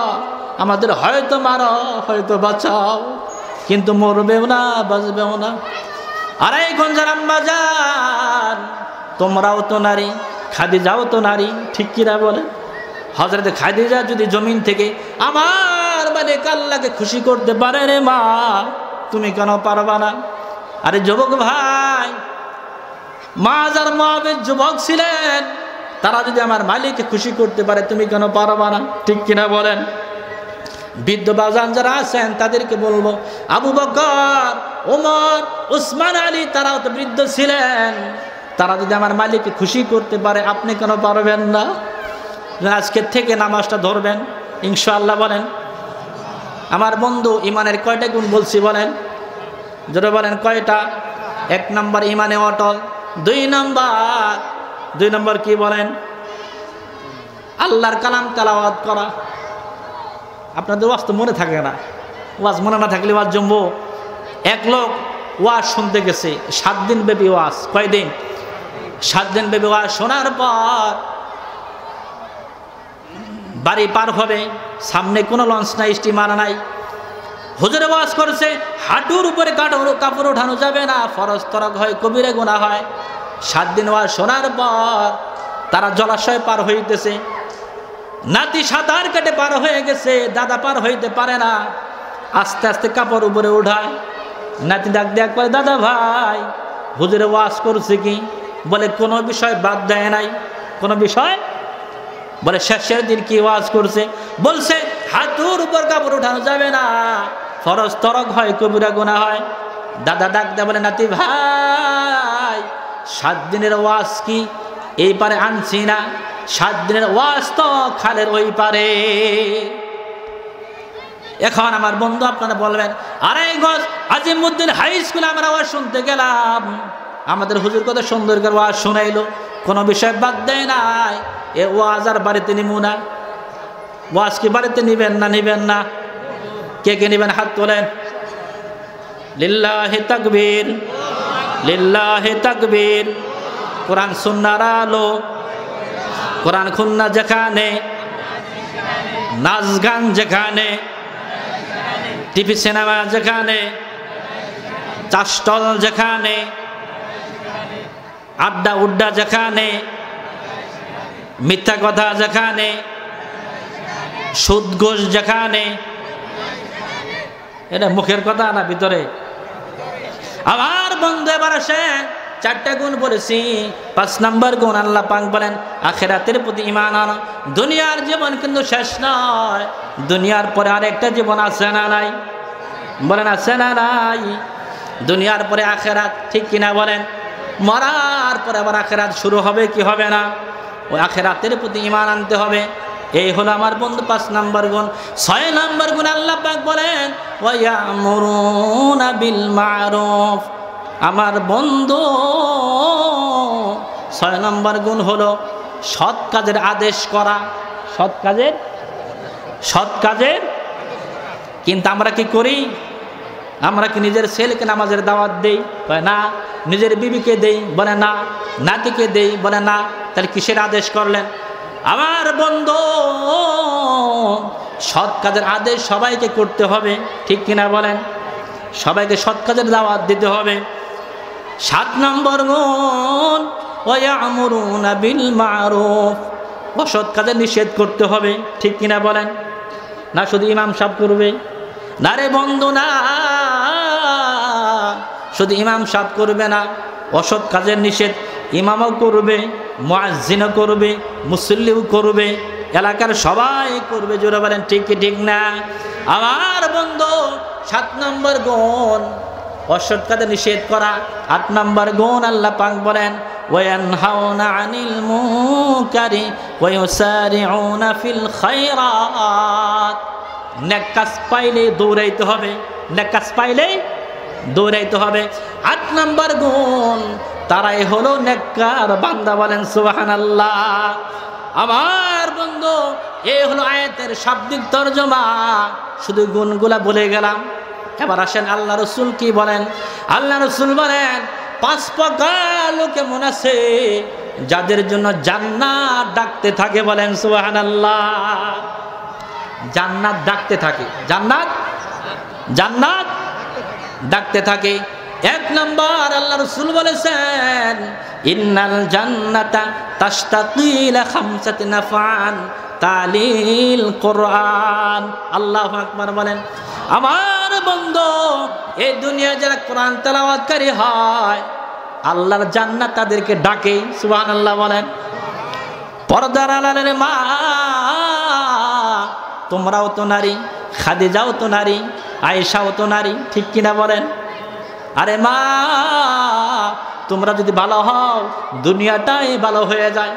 আমাদের হয়তো মারো হয়তো বাঁচাও, কিন্তু মরবেও না বাঁচবেও না। আরে গঞ্জার আম্মা জান, তোমরাও তো নারী, খাদিজাও তো নারী, ঠিক কিনা বলে? হযরত খাদিজা যদি জমিন থেকে আমার মালিক আল্লাহকে খুশি করতে পারে রে মা, তুমি কেন পারবা না? আরে যুবক ভাই, মাআজ আর মুআবিদ যুবক ছিলেন, তারা যদি আমার মালিককে খুশি করতে পারে তুমি কেন পারবা না? ঠিক কিনা বলেন? বৃদ্ধ বাজান যারা আছেন তাদেরকে বলবো, আবু বকর, ওমর, উসমান আলী তারাও তো বৃদ্ধ ছিলেন, তারা যদি আমার মালিককে খুশি করতে পারে আপনি কেন পারবেন না? আজকের থেকে নামাজটা ধরবেন ইনশাআল্লাহ। বলেন আমার বন্ধু, ইমানের কয়টা গুণ বলছি বলেন? জোরে বলেন কয়টা? 1 নম্বর ইমানে অটল, 2 নম্বর কি বলেন? আল্লাহর কালাম তেলাওয়াত করা। আপনাদের ওয়াজ তো মনে থাকে না, ওয়াজ মনে না থাকলে ওয়াজ জমবো। এক লোক ওয়াজ শুনতে গেছে, 7 দিন ব্যাপী ওয়াজ। কয়দিন? 7 দিন ব্যাপী ওয়াজ শোনার পর বাড়ি পার হবে, সামনে কোনো লঞ্চ নাই, স্টিমার নাই, হুজুরে ওয়াজ করছে হাঁটুর উপরে কাপড় ওঠানো যাবে না, ফরজ তরক হয়, কবিরে গুনাহ হয়। 7 দিন ওয়াজ শোনার পর তারা জলাশয় পার হইতেছে, নাতি সাঁতার কেটে পার হয়ে গেছে, দাদা পার হইতে পারে না, আস্তে আস্তে কাপড় উপরে উঠায়। নাতি ডাক দেখ করে, দাদা ভাই হুজুরে ওয়াজ করছে কি? বলে কোনো বিষয় বাদ দেয় নাই। কোনো বিষয়? বলে শেষের দিন কি ওয়াজ করছে? বলছে হাঁটুর উপর কাপড় উঠানো যাবে না, ফরজ তরক হয়, কবিরা গুনাহ হয়। দাদা ডাক দেয় বলে, নাতি ভাই 7 দিনের ওয়াজ কি এই পারে আনছি না, 7 দিনের ওয়াজ তো খালের ওই পারে। এখন আমার বন্ধু আপনারা বলবেন, আরে গজ আজিমউদ্দিন হাই স্কুলে আমরা ওয়াজ শুনতে গেলাম, আমাদের হুজুর কত সুন্দর করে ওয়াজ শোনাইলো, কোনো বিষয় বাদ দেয় নাই, এ ওয়াজ আর বাড়িতে নিব না। ওয়াজ কি বাড়িতে নিবেন না নিবেন না? কে কে নিবেন হাত তোলেন। লিল্লাহি তাকবীর, লিল্লাহি তাকবীর। কোরআন সুন্নাহর আলো, কোরআন খুন্না যেখানে, নাচ গান যেখানে, টিভি সিনেমা যেখানে, চাষটল যেখানে, আড্ডা উড্ডা যেখানে, মিথ্যা কথা যেখানে, সুদ ঘুষ যেখানে, এটা মুখের কথা না ভিতরে? আমার বন্ধু এবার আসে, 4টা গুণ বলেছি। 5 নম্বর গুণ আল্লাহ পাক বলেন আখিরাতের প্রতি ঈমান আনো। দুনিয়ার জীবন কিন্তু শেষ নয়, দুনিয়ার পরে আরেকটা জীবন আছে না নাই? বলেন আছে না নাই? দুনিয়ার পরে আখিরাত, ঠিক কিনা বলেন? মরার পরে আবার আখিরাত শুরু হবে কি হবে না? ওই আখিরাতের প্রতি ঈমান আনতে হবে। এই হলো আমার বন্ধু 5 নম্বর গুণ। 6 নম্বর গুণ আল্লাহ পাক বলেন ওয়া ইয়ামুরুনা বিল মারুফ। আমার বন্ধু 6 নম্বর গুণ হলো সৎ কাজের আদেশ করা। সৎ কাজের কিন্তু আমরা কি করি? আমরা কি নিজের ছেলেকে নামাজের দাওয়াত দেই? বলে না। নিজের বিবিকে দেই? বলে না। নাতিকে দেই? বলে না। তাহলে কিসের আদেশ করলেন? আমার বন্ধু সৎ কাজের আদেশ সবাইকে করতে হবে, ঠিক কিনা বলেন? সবাইকে সৎ কাজের দাওয়াত দিতে হবে। 7 নম্বর গুণ ওয়া ইয়ামুরুনা বিল মারুফ। অসৎ কাজে নিষেধ করতে হবে, ঠিক কিনা বলেন? না শুধু ইমাম সাহেব করবে? না রে বন্ধু, না শুধু ইমাম সাহেব করবে না, অসৎ কাজের নিষেধ ইমামও করবে, মুয়াজ্জিনও করবে, মুসল্লিও করবে, এলাকার সবাই করবে। জোরে বলেন ঠিক কি ঠিক না? আমার বন্ধু 7 নম্বর গুণ অসৎ কাজে নিষেধ করা। 8 নম্বর গুণ আল্লাহ পাক বলেন ওয়ায়ানহাউনা আনিল মুনকারি ওয়া ইউসারিউনা ফিল খায়রাত। নেক কাজ পাইলে দৌড়াইতে হবে, নেক কাজ পাইলে দৌড়াইতে হবে। 8 নম্বর গুণ তারাই হলো নেককার বান্দা। বলেন সুবহানাল্লাহ। আমার বন্ধু, এই হলো আয়াতের শাব্দিক তরজমা। শুধু গুণগুলা বলে গেলাম। এবার আসেন আল্লাহ রসুল কি বলেন। আল্লাহ রসুল বলেন 5 প্রকার লোক এমন আছে যাদের জন্য জান্নাত ডাকতে থাকে। বলেন সুবহানাল্লাহ। জান্নাত ডাকতে থাকে, জান্নাত জান্নাত ডাকতে থাকে। 1 নম্বর আল্লাহ রাসূল বলেছেন, ইন্নাল জান্নাতা তাশতাকি ইলা 5 নাফআন তালিল কোরআন। আল্লাহু আকবার বলেন। আমার বন্ধু, এই দুনিয়ায় যারা কোরআন তেলাওয়াতকারী হয়, আল্লাহর জান্নাত তাদেরকে ডাকে। সুবহানাল্লাহ বলেন। পর্দার আড়ালের মা, তোমরাও তো নারী, খাদিজাও তো নারী, আয়েশাও তো নারী, ঠিক কিনা বলেন? আরে মা, তোমরা যদি ভালো হও দুনিয়াটাই ভালো হয়ে যায়।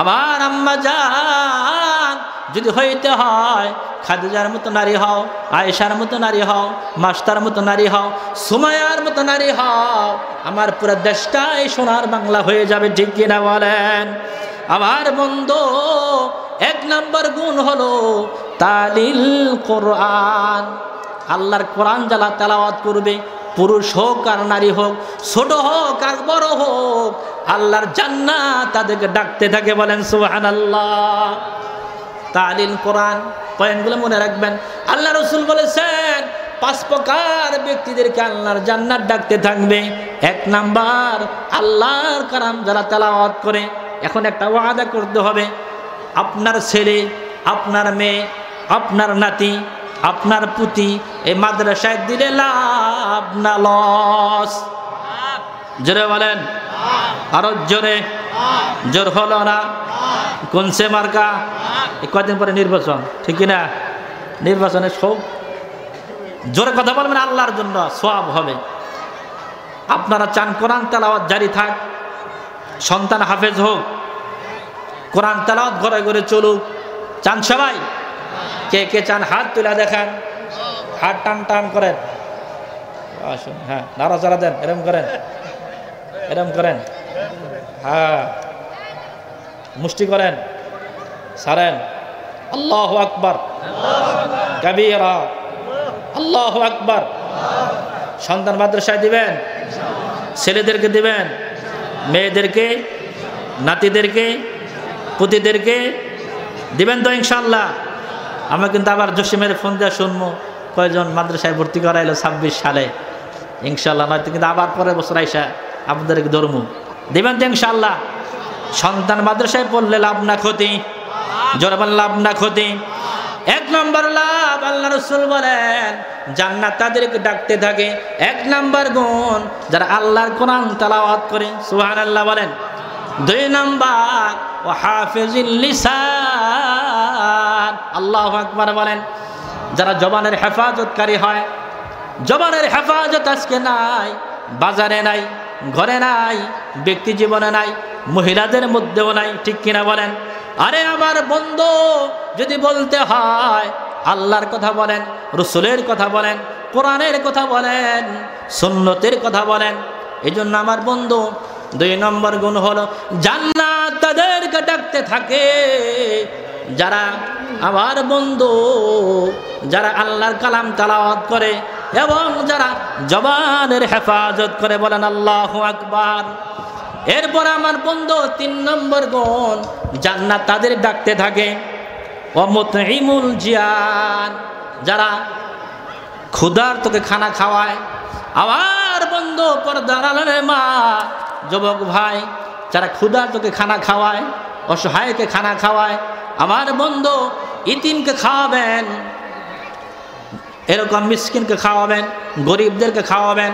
আমার আম্মা জান, যদি হইতে হয় খাদিজার মতো নারী হও, আয়েশার মতো নারী হও, মাস্টার মতো নারী হও, সুমাইয়ার মতো নারী হও, আমার পুরো দেশটাই সোনার বাংলা হয়ে যাবে, ঠিক কিনা বলেন? আমার বন্ধু, 1 নম্বর গুণ হলো তালিল কোরআন। আল্লাহর কোরআন যারা তেলাওয়াত করবে, পুরুষ হোক আর নারী হোক, ছোট হোক আর বড় হোক, আল্লাহর জান্নাত তাদেরকে ডাকতে থাকে। বলেন সুবহানাল্লাহ। তালিল কোরআন, পয়েন্টগুলো মনে রাখবেন। আল্লাহ রাসূল বলেছেন 5 প্রকার ব্যক্তিদেরকে আল্লাহর জান্নাত ডাকতে থাকবে। 1 নাম্বার আল্লাহর কালাম যারা তেলাওয়াত করে। এখন একটা ওয়াদা করতে হবে, আপনার ছেলে, আপনার মেয়ে, আপনার নাতি, আপনার পুতি এই মাদ্রাসায় দিলে লাভ না লস? জোরে বলেন, আরো জোরে। জোর হলো না? কোনসে মার্কা? কয়দিন পরে নির্বাচন, ঠিক কিনা? নির্বাচনে সব জোরে কথা বলবেন, আল্লাহর জন্য সওয়াব হবে। আপনারা চান কোরআন তেলাওয়াত জারি থাক, সন্তান হাফেজ হোক, কোরআন তেলাওয়াত ঘরে ঘরে চলুক, চান সবাই? কে কে চান হাত তুলে দেখান, হাত টান টান করেন। আসুন, হ্যাঁ, নাড়াচাড়া দেন, এরম করেন, এরম করেন, হ্যাঁ, মুষ্টি করেন, সারেন। আল্লাহু আকবার কাবীরা, আল্লাহু আকবার। সন্তান মাদ্রাসায় দিবেন, ছেলেদেরকে দিবেন, মেয়েদেরকে, নাতিদেরকে, পুতিদেরকে দিবেন তো ইনশাআল্লাহ? আমরা কিন্তু আবার জসিমের ফোন দিয়ে শুনবো কয়জন মাদ্রাসায় ভর্তি করাইলো 26 সালে, ইনশাআল্লাহ। নয়তো কিন্তু আবার পরের বছর আইসা আপনাদেরকে ধরমু। দিবেন তো ইনশাআল্লাহ? সন্তান মাদ্রাসায় পড়লে লাভ না ক্ষতি? জোরে বলেন, লাভ না ক্ষতি? 1 নম্বর লাভ, আল্লাহ রাসূল বলেন জান্নাত তাদেরকে ডাকতে থাকে। 1 নম্বর গুণ, যারা আল্লাহর কোরআন তেলাওয়াত করে। সুবহানাল্লাহ বলেন। 2 নম্বর ওয়া হাফিজিল লিসান। আল্লাহু আকবার বলেন। যারা জবানের হেফাজতকারী হয়। জবানের হেফাজত আজকে নাই, বাজারে নাই, ঘরে নাই, ব্যক্তি জীবনে নাই, মহিলাদের মধ্যেও নাই, ঠিক কিনা বলেন? আরে আমার বন্ধু, যদি বলতে হয় আল্লাহর কথা বলেন, রাসূলের কথা বলেন, কোরআনের কথা বলেন, সুন্নতের কথা বলেন। এই জন্য আমার বন্ধু, 2 নম্বর গুণ হলো জান্নাত তাদেরকে ডাকতে থাকে যারা, আমার বন্ধু, যারা আল্লাহর কালাম তেলাওয়াত করে এবং যারা জবানের হেফাজত করে। বলেন আল্লাহু আকবার। এরপর আমার বন্ধু, 3 নম্বর গুণ, জান্নাত তাদের ডাকতে থাকে ওয়া মুতঈমুল জিয়ান। যারা ক্ষুধার্তকে খানা খাওয়ায়। আমার বন্ধু, পর্দার আড়ালের মা, যুবক ভাই, যারা ক্ষুধার্তকে খানা খাওয়ায়, অসহায়কে খানা খাওয়ায়, আমার বন্ধু, ইতিমকে খাওয়াবেন, এরকম মিসকিনকে খাওয়াবেন, গরিবদেরকে খাওয়াবেন।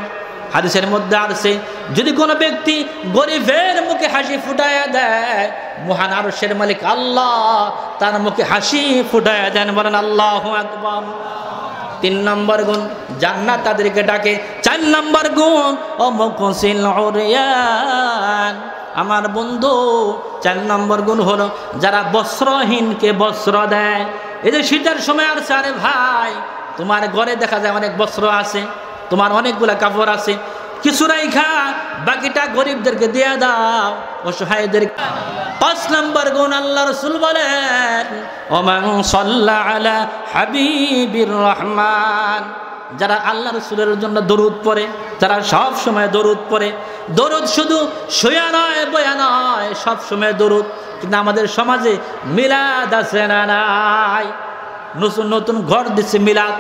হাদিসের মধ্যে আছে, যদি কোনো ব্যক্তি গরিবের মুখে হাসি ফুটাইয়া দেয়, মহান আরশের মালিক আল্লাহ তার মুখে হাসি ফুটাইয়া দেন। বলেন আল্লাহু আকবার। 3 নম্বর গুণ, জান্নাত তাদেরকে ডাকে। 4 নম্বর গুণ ও মুকসিল উরিয়ান। আমার বন্ধু, 4 নম্বর গুণ হলো যারা বস্ত্রহীনকে বস্ত্র দেয়। এই যে শীতের সময় আসছে, আরে ভাই, তোমার ঘরে দেখা যায় অনেক বস্ত্র আছে, তোমার অনেকগুলা কাপড় আছে, কিছু রাইখা বাকিটা গরিবদেরকে দিয়ে দাও, অসহায়দের। 5 নম্বর গুণ আল্লাহ রাসূল বলেন, ওমান সাল্লা আলা হাবিবির রহমান, যারা আল্লাহ রাসূলের জন্য দরুদ পড়ে, যারা সব সময় দরুদ পড়ে। দরুদ শুধু শুয়া নয়, বয়া নয়, সব সময় দরুদ। কিন্তু আমাদের সমাজে মিলাদ আছে না নাই? নতুন নতুন ঘর দিচ্ছে মিলাদ,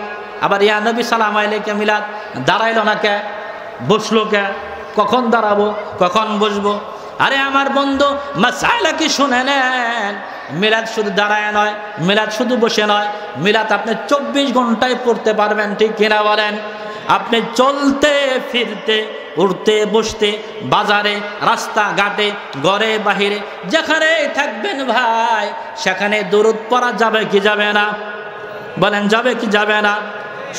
আবার ইয়া নবী সালাম আলাইকা মিলাদ। দাঁড়াইল না কে? বসলো কে? কখন দাঁড়াবো, কখন বসবো? আরে আমার বন্ধু, মাসাইলা কি শুনে নেন। মিলাদ শুধু দাঁড়ায় নয়, মিলাদ শুধু বসে নয়, মিলাদ আপনি 24 ঘন্টায় পড়তে পারবেন, ঠিক কিনা বলেন? আপনি চলতে ফিরতে, উঠতে বসতে, বাজারে, রাস্তাঘাটে, ঘরে বাহিরে, যেখানে থাকবেন ভাই, সেখানে দরুদ পড়া যাবে কি যাবে না? বলেন যাবে কি যাবে না?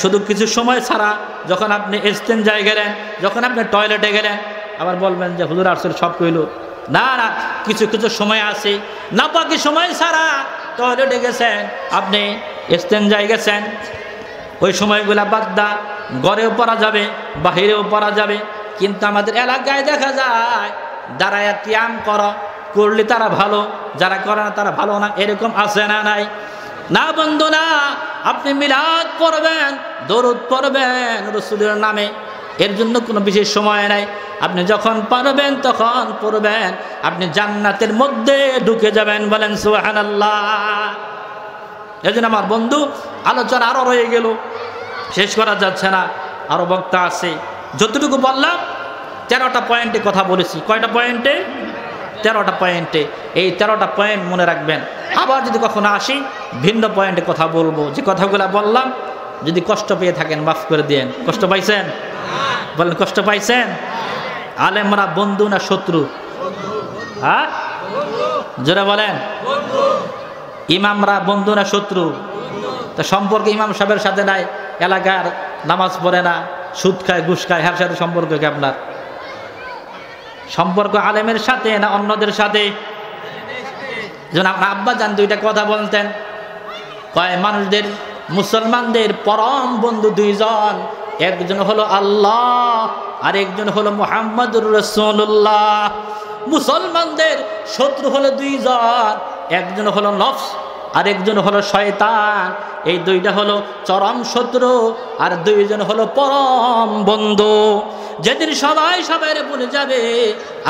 শুধু কিছু সময় ছাড়া, যখন আপনি ইস্তেঞ্জায় গেলেন, যখন আপনি টয়লেটে গেলেন, আবার বলবেন যে হুজুর আসলে সব কইল। না না, কিছু কিছু সময় আছে, নাপাকি সময় ছাড়া টয়লেটে গেছেন, আপনি ইস্তেঞ্জায় গেছেন, ওই সময়গুলা বাদ দা, ঘরেও পড়া যাবে, বাহিরেও পড়া যাবে। কিন্তু আমাদের এলাকায় দেখা যায় দাঁড়ায় কিয়াম করলে তারা ভালো, যারা করে না তারা ভালো না, এরকম আছে না নাই? না বন্ধু না, আপনি মিলাদ পড়বেন, দরুদ পড়বেন রাসূলের নামে, এর জন্য কোনো বিশেষ সময় নাই। আপনি যখন পারবেন তখন পড়বেন, আপনি জান্নাতের মধ্যে ঢুকে যাবেন। বলেন সুবহানাল্লাহ। এজন্য আমার বন্ধু, আলোচনা আরো রয়ে গেল, শেষ করা যাচ্ছে না, আরো বক্তা আছে। যতটুকু বললাম 13টা পয়েন্টে কথা বলেছি। কয়টা পয়েন্টে? 13টা পয়েন্টে। এই 13টা পয়েন্ট মনে রাখবেন। আবার যদি কখনো আসি, ভিন্ন পয়েন্টে কথা বলবো। যে কথাগুলো বললাম, যদি কষ্ট পেয়ে থাকেন মাফ করে দিয়েন। কষ্ট পাইছেন? বলেন কষ্ট পাইছেন? আলেমরা বন্ধু না শত্রু? হ্যাঁ, যারা বলেন ইমামরা বন্ধু না শত্রু? তা সম্পর্ক ইমাম সাহেবের সাথে নাই, এলাকার নামাজ পড়ে না, সুদ খায়, ঘুষ খায়, হার সাথে সম্পর্ক কি আপনার? সম্পর্ক আলেমের সাথে না অন্যদের সাথে? যেমন আপনার আব্বা জান 2টা কথা বলতেন, কয় মানুষদের, মুসলমানদের পরম বন্ধু 2 জন, একজন হলো আল্লাহ আর একজন হলো মুহাম্মদুর রাসূলুল্লাহ। মুসলমানদের শত্রু হলো 2 জন, একজন হলো নফস আর একজন হলো শয়তান। এই 2টা হলো চরম শত্রু, আর 2 জন হলো পরম বন্ধু। যেদিন সবাই সবাইরে ভুলে যাবে,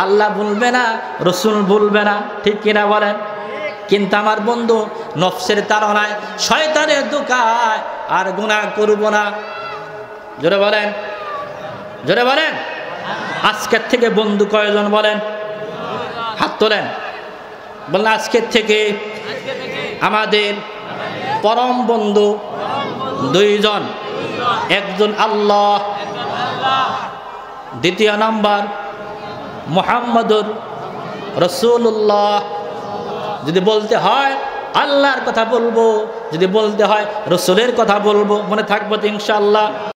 আল্লাহ ভুলবে না, রসুল ভুলবে না, ঠিক কিনা বলেন? কিন্তু আমার বন্ধু নফসের তাড়নায়, শয়তানের ধোঁকায় আর গুনাহ করব না। জোরে বলেন, জোরে বলেন। আজকের থেকে বন্ধু কয়জন বলেন? হাত তোলেন। বলেন আজকের থেকে আমাদের পরম বন্ধু 2 জন, একজন আল্লাহ, দ্বিতীয় নাম্বার মুহাম্মদুর রাসূলুল্লাহ। যদি বলতে হয় আল্লাহর কথা বলবো, যদি বলতে হয় রসুলের কথা বলবো, মনে থাকবো তো ইনশাআল্লাহ।